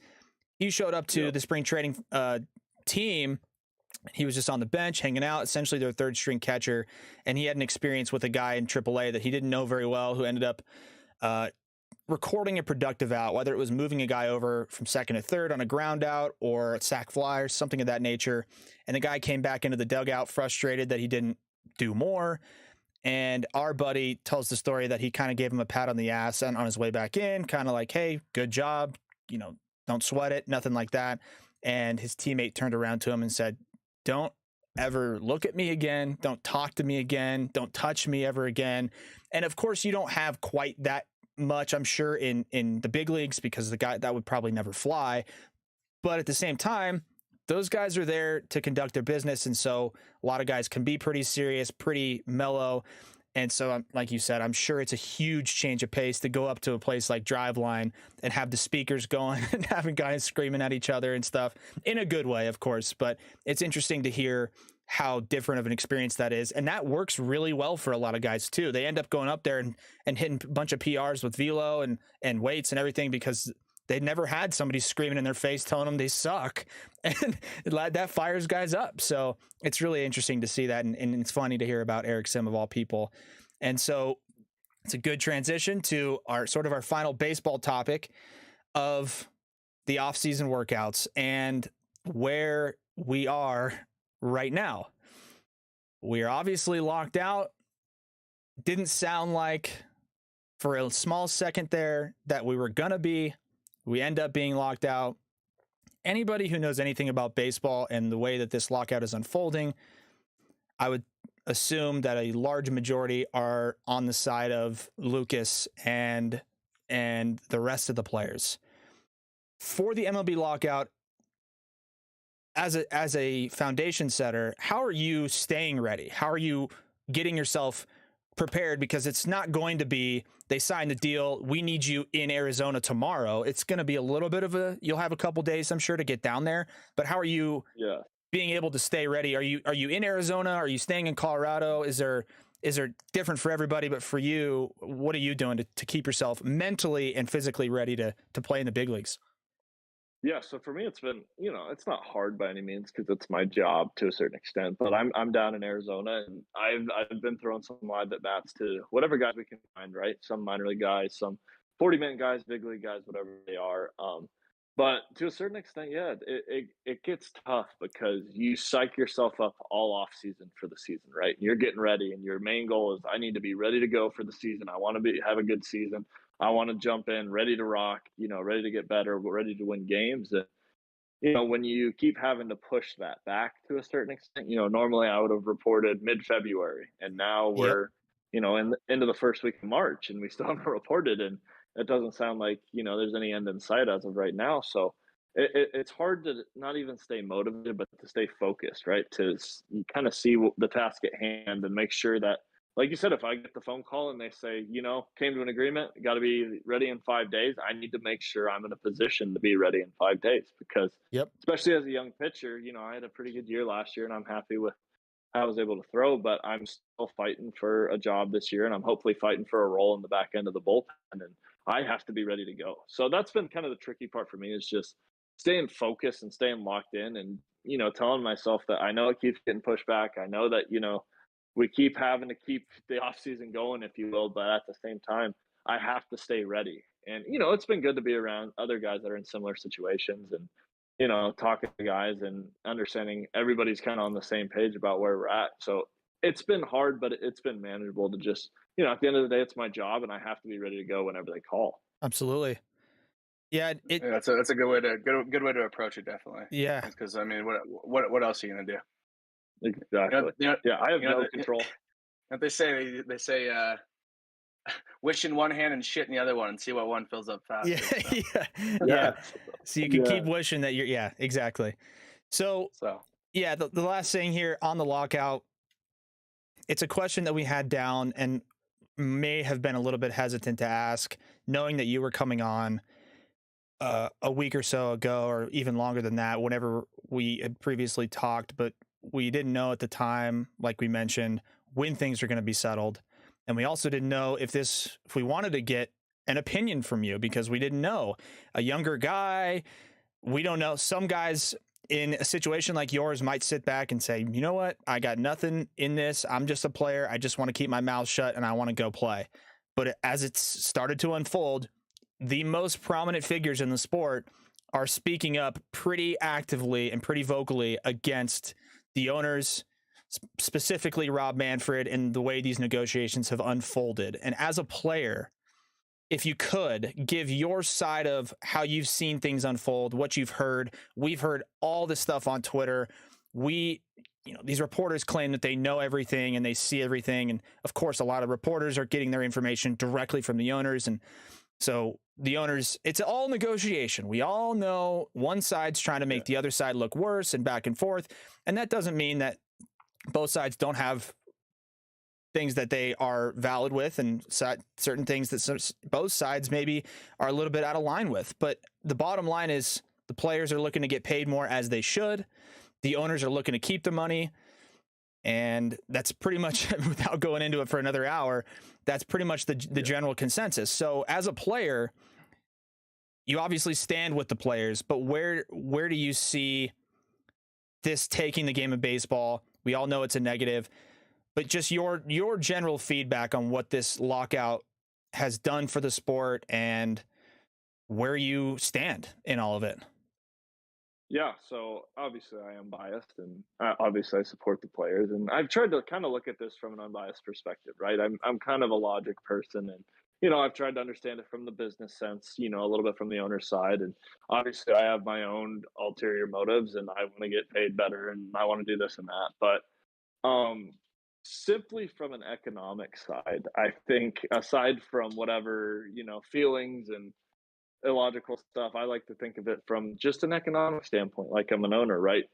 He showed up to the spring training team. He was just on the bench hanging out, essentially their third string catcher. And he had an experience with a guy in AAA that he didn't know very well, who ended up recording a productive out, whether it was moving a guy over from second to third on a ground out or a sac fly or something of that nature. And the guy came back into the dugout frustrated that he didn't do more. And our buddy tells the story that he kind of gave him a pat on the ass and on his way back in, kind of like, hey, good job. Don't sweat it. Nothing like that. And his teammate turned around to him and said, don't ever look at me again. Don't talk to me again. Don't touch me ever again. And of course, you don't have quite that much, I'm sure, in the big leagues because the guy that would probably never fly. But at the same time, those guys are there to conduct their business. And so a lot of guys can be pretty serious, pretty mellow. And so, like you said, I'm sure it's a huge change of pace to go up to a place like Driveline and have the speakers going and having guys screaming at each other and stuff in a good way, of course. But it's interesting to hear how different of an experience that is. And that works really well for a lot of guys, too. They end up going up there and hitting a bunch of PRs with velo and weights and everything because they never had somebody screaming in their face telling them they suck. And that fires guys up. So it's really interesting to see that. And it's funny to hear about Eric Sim of all people. And so it's a good transition to our final baseball topic of the off-season workouts and where we are right now. We are obviously locked out. Didn't sound like for a small second there that we were going to be. We end up being locked out. Anybody who knows anything about baseball and the way that this lockout is unfolding, I would assume that a large majority are on the side of Lucas and the rest of the players. For the MLB lockout, as a foundation setter, how are you staying ready? How are you getting yourself prepared? Because it's not going to be, they signed the deal, we need you in Arizona tomorrow. It's going to be a little bit of you'll have a couple days, I'm sure, to get down there. But how are you being able to stay ready? Are you in Arizona? Are you staying in Colorado? Is there different for everybody? But for you, what are you doing to keep yourself mentally and physically ready to play in the big leagues? Yeah, so for me, it's been, it's not hard by any means because it's my job to a certain extent. But I'm down in Arizona, and I've been throwing some live at bats to whatever guys we can find, right? Some minor league guys, some 40-man guys, big league guys, whatever they are. But to a certain extent, yeah, it gets tough because you psych yourself up all off season for the season, right? You're getting ready, and your main goal is I need to be ready to go for the season. I want to have a good season. I want to jump in, ready to rock, ready to get better, ready to win games. And, when you keep having to push that back to a certain extent, normally I would have reported mid-February, and now we're, into the first week of March, and we still haven't reported. And it doesn't sound like, there's any end in sight as of right now. So it's hard to not even stay motivated, but to stay focused, right? To kind of see the task at hand and make sure that, like you said, if I get the phone call and they say, came to an agreement, got to be ready in 5 days, I need to make sure I'm in a position to be ready in 5 days, because Yep. especially as a young pitcher, I had a pretty good year last year and I'm happy with how I was able to throw, but I'm still fighting for a job this year and I'm hopefully fighting for a role in the back end of the bullpen, and I have to be ready to go. So that's been kind of the tricky part for me, is just staying focused and staying locked in, and, telling myself that I know it keeps getting pushed back. I know that, we keep having to keep the off season going, if you will, but at the same time, I have to stay ready. And, it's been good to be around other guys that are in similar situations, and, talking to guys and understanding everybody's kind of on the same page about where we're at. So it's been hard, but it's been manageable to just, at the end of the day, it's my job and I have to be ready to go whenever they call. Absolutely. Yeah. That's a good way to approach it. Definitely. Yeah. Because I mean, what else are you gonna do? Exactly. Yeah, I have no control. They say wish in one hand and shit in the other one, and see what one fills up faster. Yeah. So you can keep wishing that yeah, exactly. So yeah, the last thing here on the lockout, it's a question that we had down and may have been a little bit hesitant to ask, knowing that you were coming on a week or so ago, or even longer than that, whenever we had previously talked, but we didn't know at the time, like we mentioned, when things are going to be settled. And we also didn't know if we wanted to get an opinion from you, because we didn't know. A younger guy, we don't know. Some guys in a situation like yours might sit back and say, you know what? I got nothing in this. I'm just a player. I just want to keep my mouth shut and I want to go play. But as it's started to unfold, the most prominent figures in the sport are speaking up pretty actively and pretty vocally against the owners, specifically Rob Manfred, and the way these negotiations have unfolded. And as a player, if you could give your side of how you've seen things unfold, what you've heard. We've heard all this stuff on Twitter. These reporters claim that they know everything and they see everything. And of course, a lot of reporters are getting their information directly from the owners. And so the owners, it's all negotiation. We all know one side's trying to make the other side look worse, and back and forth. And that doesn't mean that both sides don't have things that they are valid with, and certain things that both sides maybe are a little bit out of line with. But the bottom line is the players are looking to get paid more, as they should. The owners are looking to keep the money. And that's pretty much, without going into it for another hour, that's pretty much the general consensus. So as a player, you obviously stand with the players, but where do you see this taking the game of baseball? We all know it's a negative, but just your general feedback on what this lockout has done for the sport and where you stand in all of it. Yeah, so obviously I am biased, and obviously I support the players, and I've tried to kind of look at this from an unbiased perspective, right? I'm kind of a logic person, and I've tried to understand it from the business sense, a little bit from the owner's side, and obviously I have my own ulterior motives, and I want to get paid better, and I want to do this and that, but simply from an economic side, I think, aside from whatever feelings and illogical stuff, I like to think of it from just an economic standpoint, like I'm an owner, right?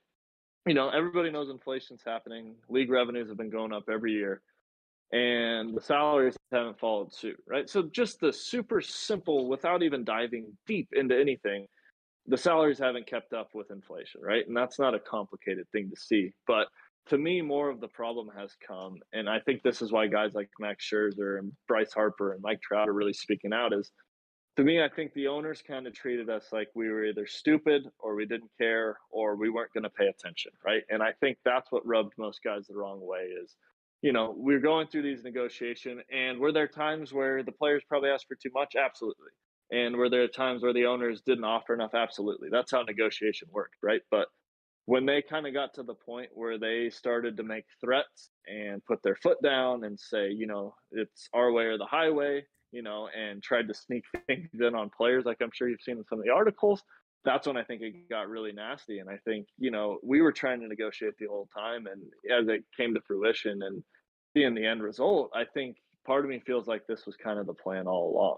Everybody knows inflation's happening. League revenues have been going up every year, and the salaries haven't followed suit, right? So just the super simple, without even diving deep into anything, the salaries haven't kept up with inflation, right? And that's not a complicated thing to see. But to me, more of the problem has come, and I think this is why guys like Max Scherzer and Bryce Harper and Mike Trout are really speaking out, is, to me, I think the owners kind of treated us like we were either stupid or we didn't care or we weren't going to pay attention, right? And I think that's what rubbed most guys the wrong way is, we're going through these negotiations, and were there times where the players probably asked for too much? Absolutely. And were there times where the owners didn't offer enough? Absolutely. That's how negotiation worked, right? But when they kind of got to the point where they started to make threats and put their foot down and say, it's our way or the highway, and tried to sneak things in on players, like I'm sure you've seen in some of the articles, that's when I think it got really nasty. And I think, we were trying to negotiate the whole time. And as it came to fruition and seeing the end result, I think part of me feels like this was kind of the plan all along.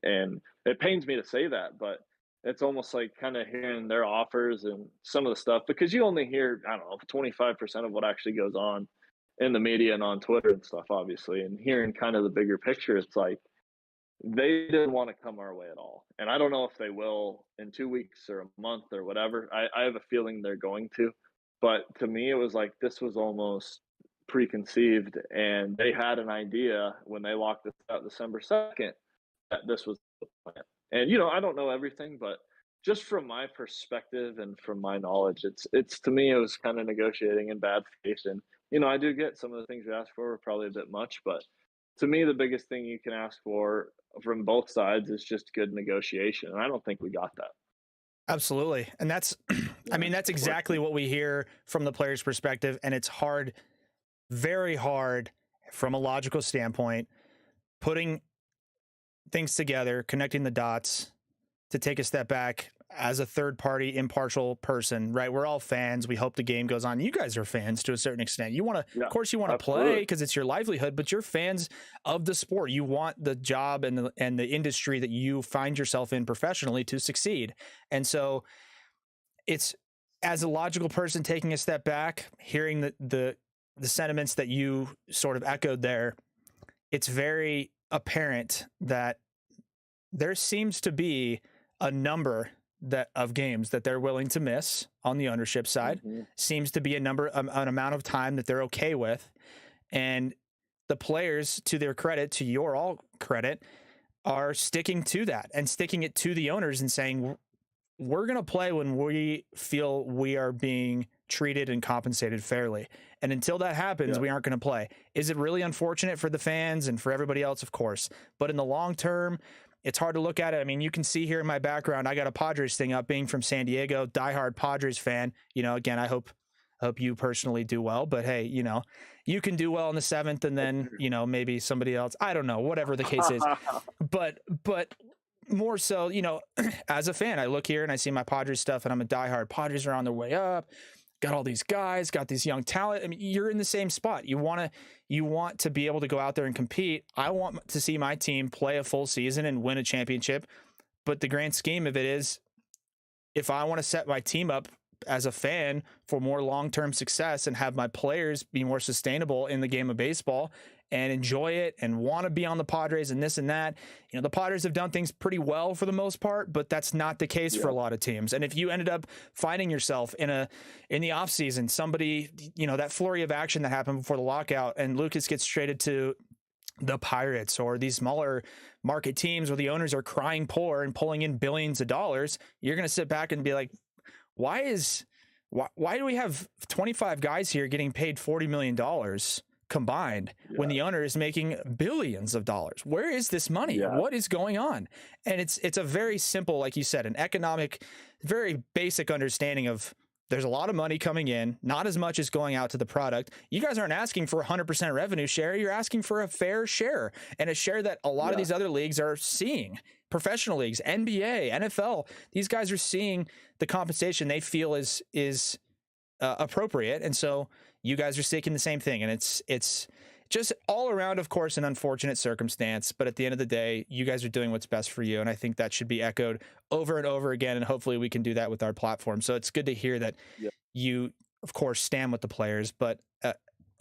And it pains me to say that, but it's almost like kind of hearing their offers and some of the stuff, because you only hear, I don't know, 25% of what actually goes on in the media and on Twitter and stuff, obviously. And hearing kind of the bigger picture, it's like they didn't want to come our way at all. And I don't know if they will in 2 weeks or a month or whatever. I have a feeling they're going to. But to me, it was like this was almost preconceived, and they had an idea when they locked this out December 2nd that this was the plan. And I don't know everything, but just from my perspective and from my knowledge, it's to me it was kind of negotiating in bad faith. And I do get some of the things you asked for were probably a bit much, but to me the biggest thing you can ask for from both sides is just good negotiation, and I don't think we got that. Absolutely. And that's, I mean, that's exactly what we hear from the player's perspective. And it's hard, very hard from a logical standpoint, putting things together, connecting the dots, to take a step back as a third party, impartial person, right? We're all fans. We hope the game goes on. You guys are fans to a certain extent. You want to, of course you want to play because it's your livelihood, but you're fans of the sport. You want the job and the industry that you find yourself in professionally to succeed. And so it's, as a logical person taking a step back, hearing the sentiments that you sort of echoed there, it's very apparent that there seems to be a number of games that they're willing to miss on the ownership side. Mm-hmm. Seems to be an amount of time that they're okay with. And the players, to their credit, to your all credit, are sticking to that and sticking it to the owners and saying, we're going to play when we feel we are being treated and compensated fairly. And until that happens, we aren't going to play. Is it really unfortunate for the fans and for everybody else? Of course. But in the long term, it's hard to look at it. I mean, you can see here in my background, I got a Padres thing up, being from San Diego, diehard Padres fan. Again, I hope you personally do well, but hey, you can do well in the 7th and then, maybe somebody else, I don't know, whatever the case is. But more so, as a fan, I look here and I see my Padres stuff and I'm a diehard. Padres are on their way up. Got all these guys, got this young talent. I mean, you're in the same spot. You want to be able to go out there and compete. I want to see my team play a full season and win a championship. But the grand scheme of it is, if I want to set my team up as a fan for more long-term success and have my players be more sustainable in the game of baseball and enjoy it and want to be on the Padres and this and that. The Padres have done things pretty well for the most part, but that's not the case for a lot of teams. And if you ended up finding yourself in the offseason, somebody, that flurry of action that happened before the lockout, and Lucas gets traded to the Pirates or these smaller market teams where the owners are crying poor and pulling in billions of dollars, you're going to sit back and be like, why do we have 25 guys here getting paid $40 million combined when the owner is making billions of dollars? Where is this money? What is going on? And it's a very simple, like you said, an economic, very basic understanding of, there's a lot of money coming in, not as much as going out to the product. You guys aren't asking for 100% revenue share. You're asking for a fair share, and a share that a lot of these other leagues are seeing. Professional leagues, NBA, NFL, these guys are seeing the compensation they feel is appropriate. And so you guys are seeking the same thing. And it's just all around, of course, an unfortunate circumstance. But at the end of the day, you guys are doing what's best for you. And I think that should be echoed over and over again. And hopefully we can do that with our platform. So it's good to hear that you, of course, stand with the players, but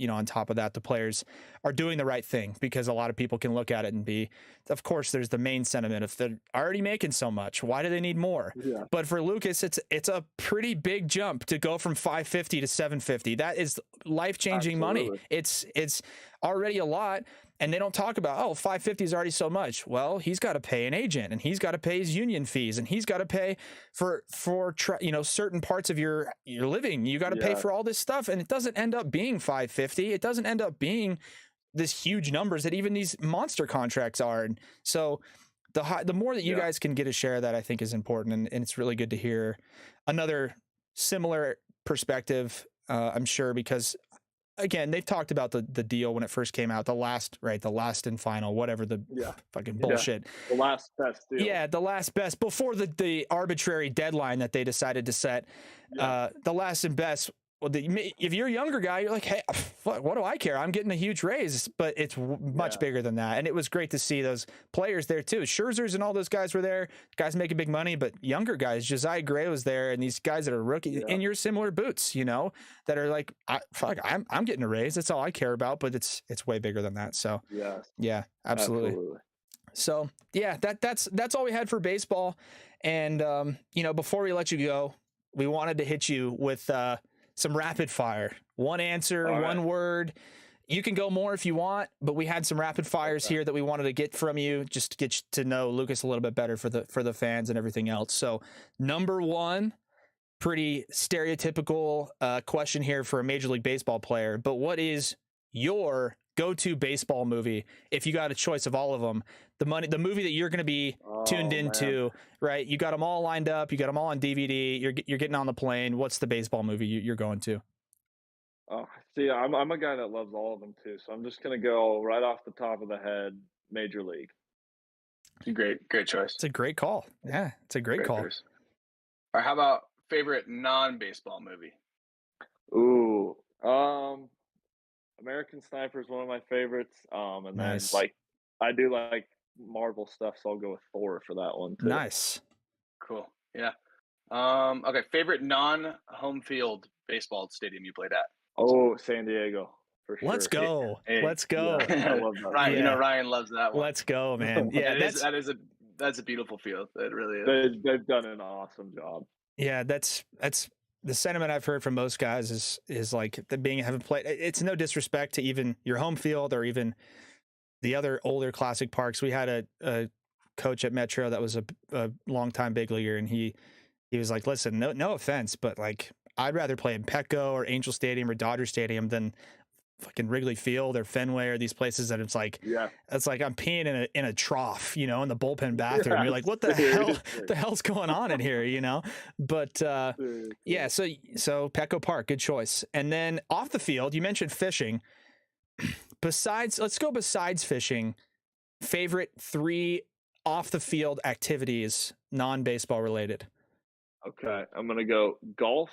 on top of that, the players are doing the right thing, because a lot of people can look at it and be, of course, there's the main sentiment, if they're already making so much, why do they need more? But for Lucas, it's a pretty big jump to go from 550 to 750. That is life-changing money. It's already a lot. And they don't talk about, 550 is already so much. Well, he's got to pay an agent, and he's got to pay his union fees, and he's got to pay for certain parts of your living. You got to pay for all this stuff, and it doesn't end up being 550. It doesn't end up being this huge numbers that even these monster contracts are. And so the more that you guys can get a share of that, I think, is important, and it's really good to hear another similar perspective. I'm sure, because again, they've talked about the deal when it first came out, the last and final, whatever the fucking bullshit. The last best deal. Yeah, the last best before the arbitrary deadline that they decided to set. The last and best Well, if you're a younger guy, you're like, hey, what do I care? I'm getting a huge raise, but it's much bigger than that. And it was great to see those players there too. Scherzer's and all those guys were there. Guys making big money, but younger guys, Josiah Gray was there, and these guys that are rookie in your similar boots, you know, that are like, I'm getting a raise. That's all I care about. But it's way bigger than that. So yeah, absolutely. So yeah, that's all we had for baseball. And you know, before we let you go, we wanted to hit you with some rapid fire. One answer, one word. You can go more if you want, but we had some rapid fires here that we wanted to get from you, just to get to know Lucas a little bit better for the fans and everything else. So, number one, pretty stereotypical question here for a Major League Baseball player, but what is your go-to baseball movie if you got a choice of all of them? The movie that you're going to be tuned into, right? You got them all lined up. You got them all on DVD. You're getting on the plane. What's the baseball movie you're going to? Oh, see, I'm a guy that loves all of them too, so I'm just going to go right off the top of the head, Major League. It's a great choice. It's a great call. Yeah, it's a great call. Choice. All right, how about favorite non-baseball movie? Ooh, American Sniper is one of my favorites. And nice. Then I do like Marvel stuff, so I'll go with Thor for that one too. Nice. Cool. Yeah. Okay, favorite non-home field baseball stadium you played at? Oh, San Diego. For sure. Let's go. Hey. Let's go. Yeah, I love that. Ryan, you know Ryan loves that one. Let's go, man. Yeah, that's a beautiful field. It really is. They've done an awesome job. Yeah, that's the sentiment I've heard from most guys is like having played. It's no disrespect to even your home field or even the other older classic parks. We had a coach at Metro that was a longtime big leaguer, and he was like, listen, no offense, but like I'd rather play in Petco or Angel Stadium or Dodger Stadium than fucking Wrigley Field or Fenway or these places that it's like I'm peeing in a trough, you know, in the bullpen bathroom. Yeah, you're like, what the hell? The hell's going on in here, you know? But yeah, so Petco Park, good choice. And then off the field, you mentioned fishing. Let's go besides fishing. Favorite 3 off the field activities, non-baseball related. Okay, I'm gonna go golf,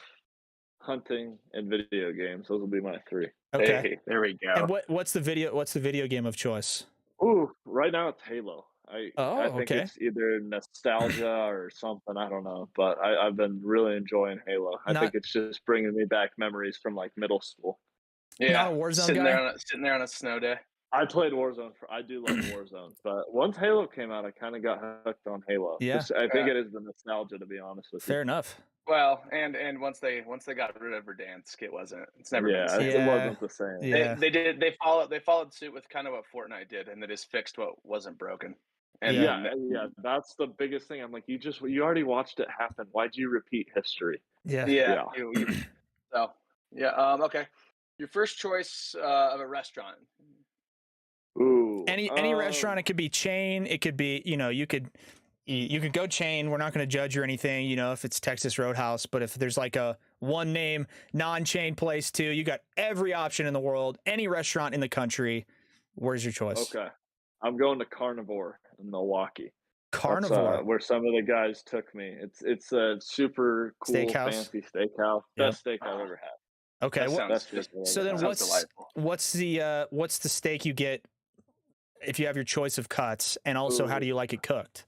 hunting, and video games. Those will be my 3. Okay, hey, there we go. And what's the video game of choice? Ooh, right now it's Halo. I think it's either nostalgia or something. I don't know, but I've been really enjoying Halo. I think it's just bringing me back memories from like middle school. Yeah, not a Warzone guy? Sitting there on a snow day. I played Warzone. I do love Warzone, but once Halo came out, I kind of got hooked on Halo. Yeah, I think it is the nostalgia, to be honest with you. Fair enough. Well, and once they got rid of Verdansk, it's never been the same. It wasn't the same. Yeah. They followed suit with kind of what Fortnite did, and they just fixed what wasn't broken. And yeah, that's the biggest thing. I'm like, you already watched it happen. Why'd you repeat history? Yeah. Okay. Your first choice of a restaurant. Ooh. Any restaurant. It could be chain. It could be, you know, you could go chain. We're not going to judge or anything, you know, if it's Texas Roadhouse, but if there's like a one name non-chain place too, you got every option in the world, any restaurant in the country. Where's your choice? Okay. I'm going to Carnivore in Milwaukee. Carnivore. That's, where some of the guys took me. It's a super cool, steakhouse. Fancy steakhouse. Best steak I've ever had. Okay. So then what's the steak you get if you have your choice of cuts, and also how do you like it cooked?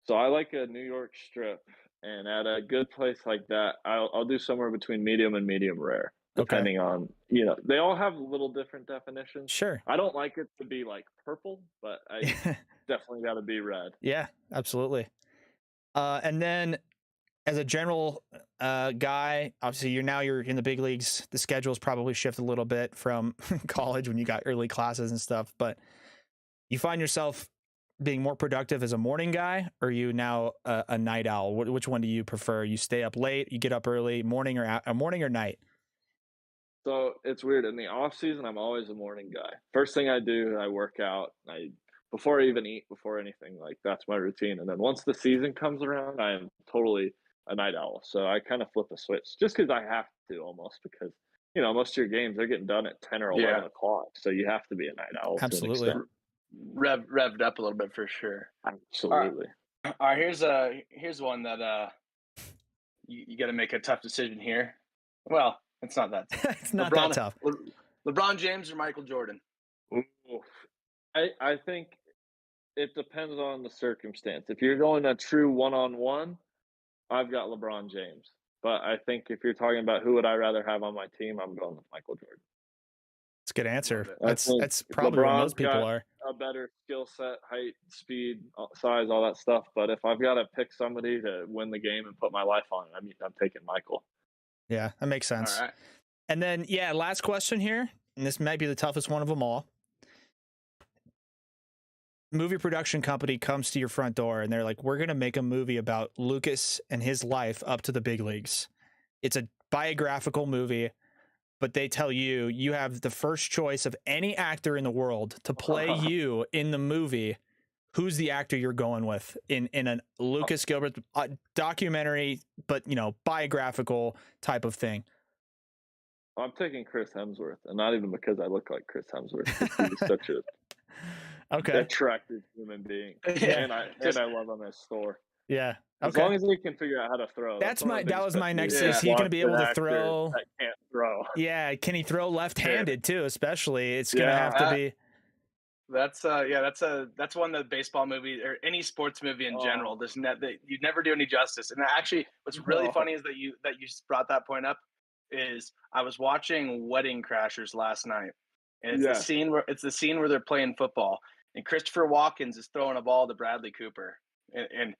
So I like a New York strip, and at a good place like that, I'll do somewhere between medium and medium rare, depending on, you know, they all have a little different definitions. Sure. I don't like it to be like purple, but I definitely got to be red. Yeah, absolutely. And then as a general guy, obviously you're in the big leagues. The schedule's probably shifted a little bit from college when you got early classes and stuff, but you find yourself being more productive as a morning guy, or are you now a night owl? Which one do you prefer? You stay up late, you get up early, morning or night? So it's weird. In the off season, I'm always a morning guy. First thing I do, I work out. Before I even eat, before anything, like that's my routine. And then once the season comes around, I am totally a night owl. So I kind of flip a switch just because I have to, almost, because, you know, most of your games are getting done at 10 or 11 o'clock. So you have to be a night owl. Absolutely. Revved up a little bit for sure. Absolutely. All right, here's one that you got to make a tough decision here. Well, It's not that tough. It's not that tough. LeBron James or Michael Jordan? Ooh. I think it depends on the circumstance. If you're going a true one-on-one, I've got LeBron James. But I think if you're talking about who would I rather have on my team, I'm going with Michael Jordan. That's a good answer. I That's think probably what LeBron's most people got are. a better skill set, height, speed, size, all that stuff. But if I've got to pick somebody to win the game and put my life on it, I'm taking Michael. Yeah, that makes sense. All right. And then, yeah, last question here, and this might be the toughest one of them all. Movie production company comes to your front door and they're like, we're going to make a movie about Lucas and his life up to the big leagues. It's a biographical movie, but they tell you, you have the first choice of any actor in the world to play you in the movie. Who's the actor you're going with in a Lucas Gilbreath documentary, but, you know, biographical type of thing? I'm taking Chris Hemsworth, and not even because I look like Chris Hemsworth. He's such a attractive human being, and I love him as Thor. Yeah, as long as he can figure out how to throw. That was my next. Is he going to be able to throw? That can't throw. Yeah, can he throw left-handed too? Especially, it's going to have to be. That's one that baseball movie or any sports movie in general. You never do any justice. And actually, what's really funny is that you brought that point up. Is I was watching Wedding Crashers last night, and it's the scene where they're playing football, and Christopher Walken is throwing a ball to Bradley Cooper, and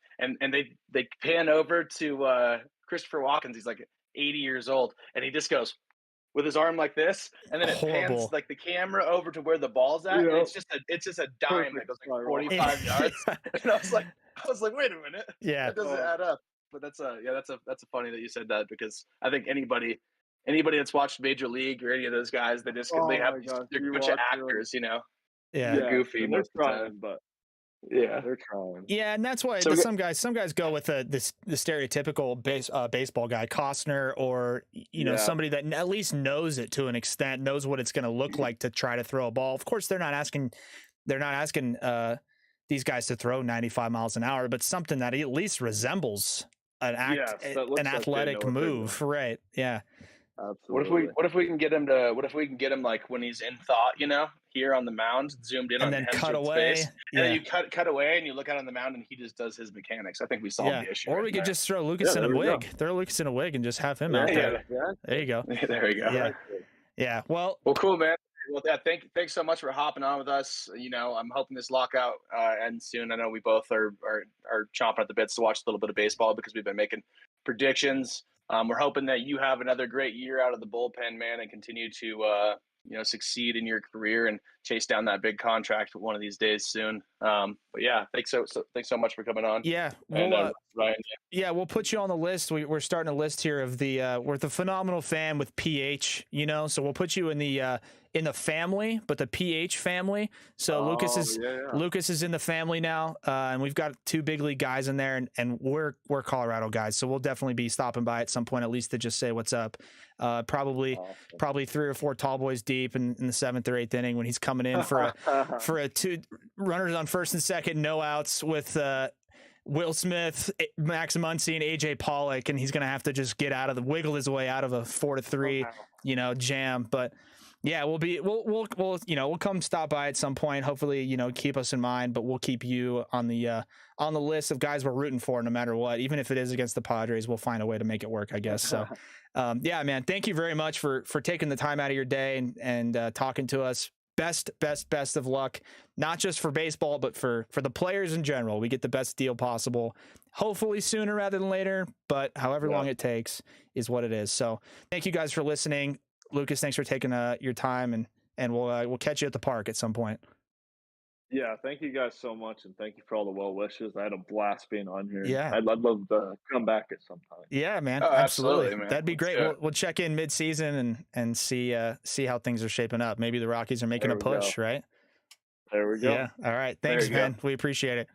they pan over to Christopher Walken. He's like 80 years old, and he just goes with his arm like this, and then it pans like the camera over to where the ball's at, and it's just a dime that goes like 45 yards. And I was like, wait a minute, that doesn't add up. But that's funny that you said that, because I think anybody that's watched Major League or any of those guys, they're a bunch of actors, you know. Yeah, they're goofy. They're trying, but they're trying. Yeah, and that's why some guys go with the stereotypical baseball guy, Costner, or somebody that at least knows it to an extent, knows what it's going to look like to try to throw a ball. Of course, they're not asking these guys to throw 95 miles an hour, but something that at least resembles an athletic move, right? Yeah. Absolutely. What if we can get him like when he's in thought, here on the mound, zoomed in, and then cut away, and then you cut away, and you look out on the mound, and he just does his mechanics. I think we solved the issue. Or we could just throw Lucas in a wig. Throw Lucas in a wig and just have him out there. Yeah. There you go. There you go. Yeah. Well, cool, man. Well, thanks so much for hopping on with us. I'm hoping this lockout ends soon. I know we both are chomping at the bits to watch a little bit of baseball because we've been making predictions. We're hoping that you have another great year out of the bullpen, man, and continue to succeed in your career and chase down that big contract one of these days soon. But yeah, thanks so much for coming on. Yeah, Ryan. Yeah, we'll put you on the list. We're starting a list here of we're the phenomenal fan with PH, so we'll put you in the family, but the PH family. So Lucas is in the family now, and we've got 2 big league guys in there, and we're Colorado guys, so we'll definitely be stopping by at some point, at least to just say what's up. Probably 3 or 4 tall boys deep in the 7th or 8th inning when he's coming in for a 2 runners on first and second, no outs with Will Smith, Max Muncy, and AJ Pollock, and he's gonna have to just wiggle his way out of a 4-3 jam. But yeah, we'll come stop by at some point. Hopefully, keep us in mind, but we'll keep you on the list of guys we're rooting for no matter what. Even if it is against the Padres, we'll find a way to make it work, I guess. So yeah, man, thank you very much for taking the time out of your day and talking to us. Best of luck, not just for baseball, but for the players in general. We get the best deal possible, hopefully sooner rather than later, but however long it takes is what it is. So thank you guys for listening. Lucas, thanks for taking your time, and we'll catch you at the park at some point. Yeah, thank you guys so much, and thank you for all the well wishes. I had a blast being on here. Yeah, I'd love to come back at some time. Yeah, man, absolutely, man. That'd be great. We'll check in mid-season and see how things are shaping up. Maybe the Rockies are making a push, right? There we go. Yeah. All right. Thanks, man. We appreciate it.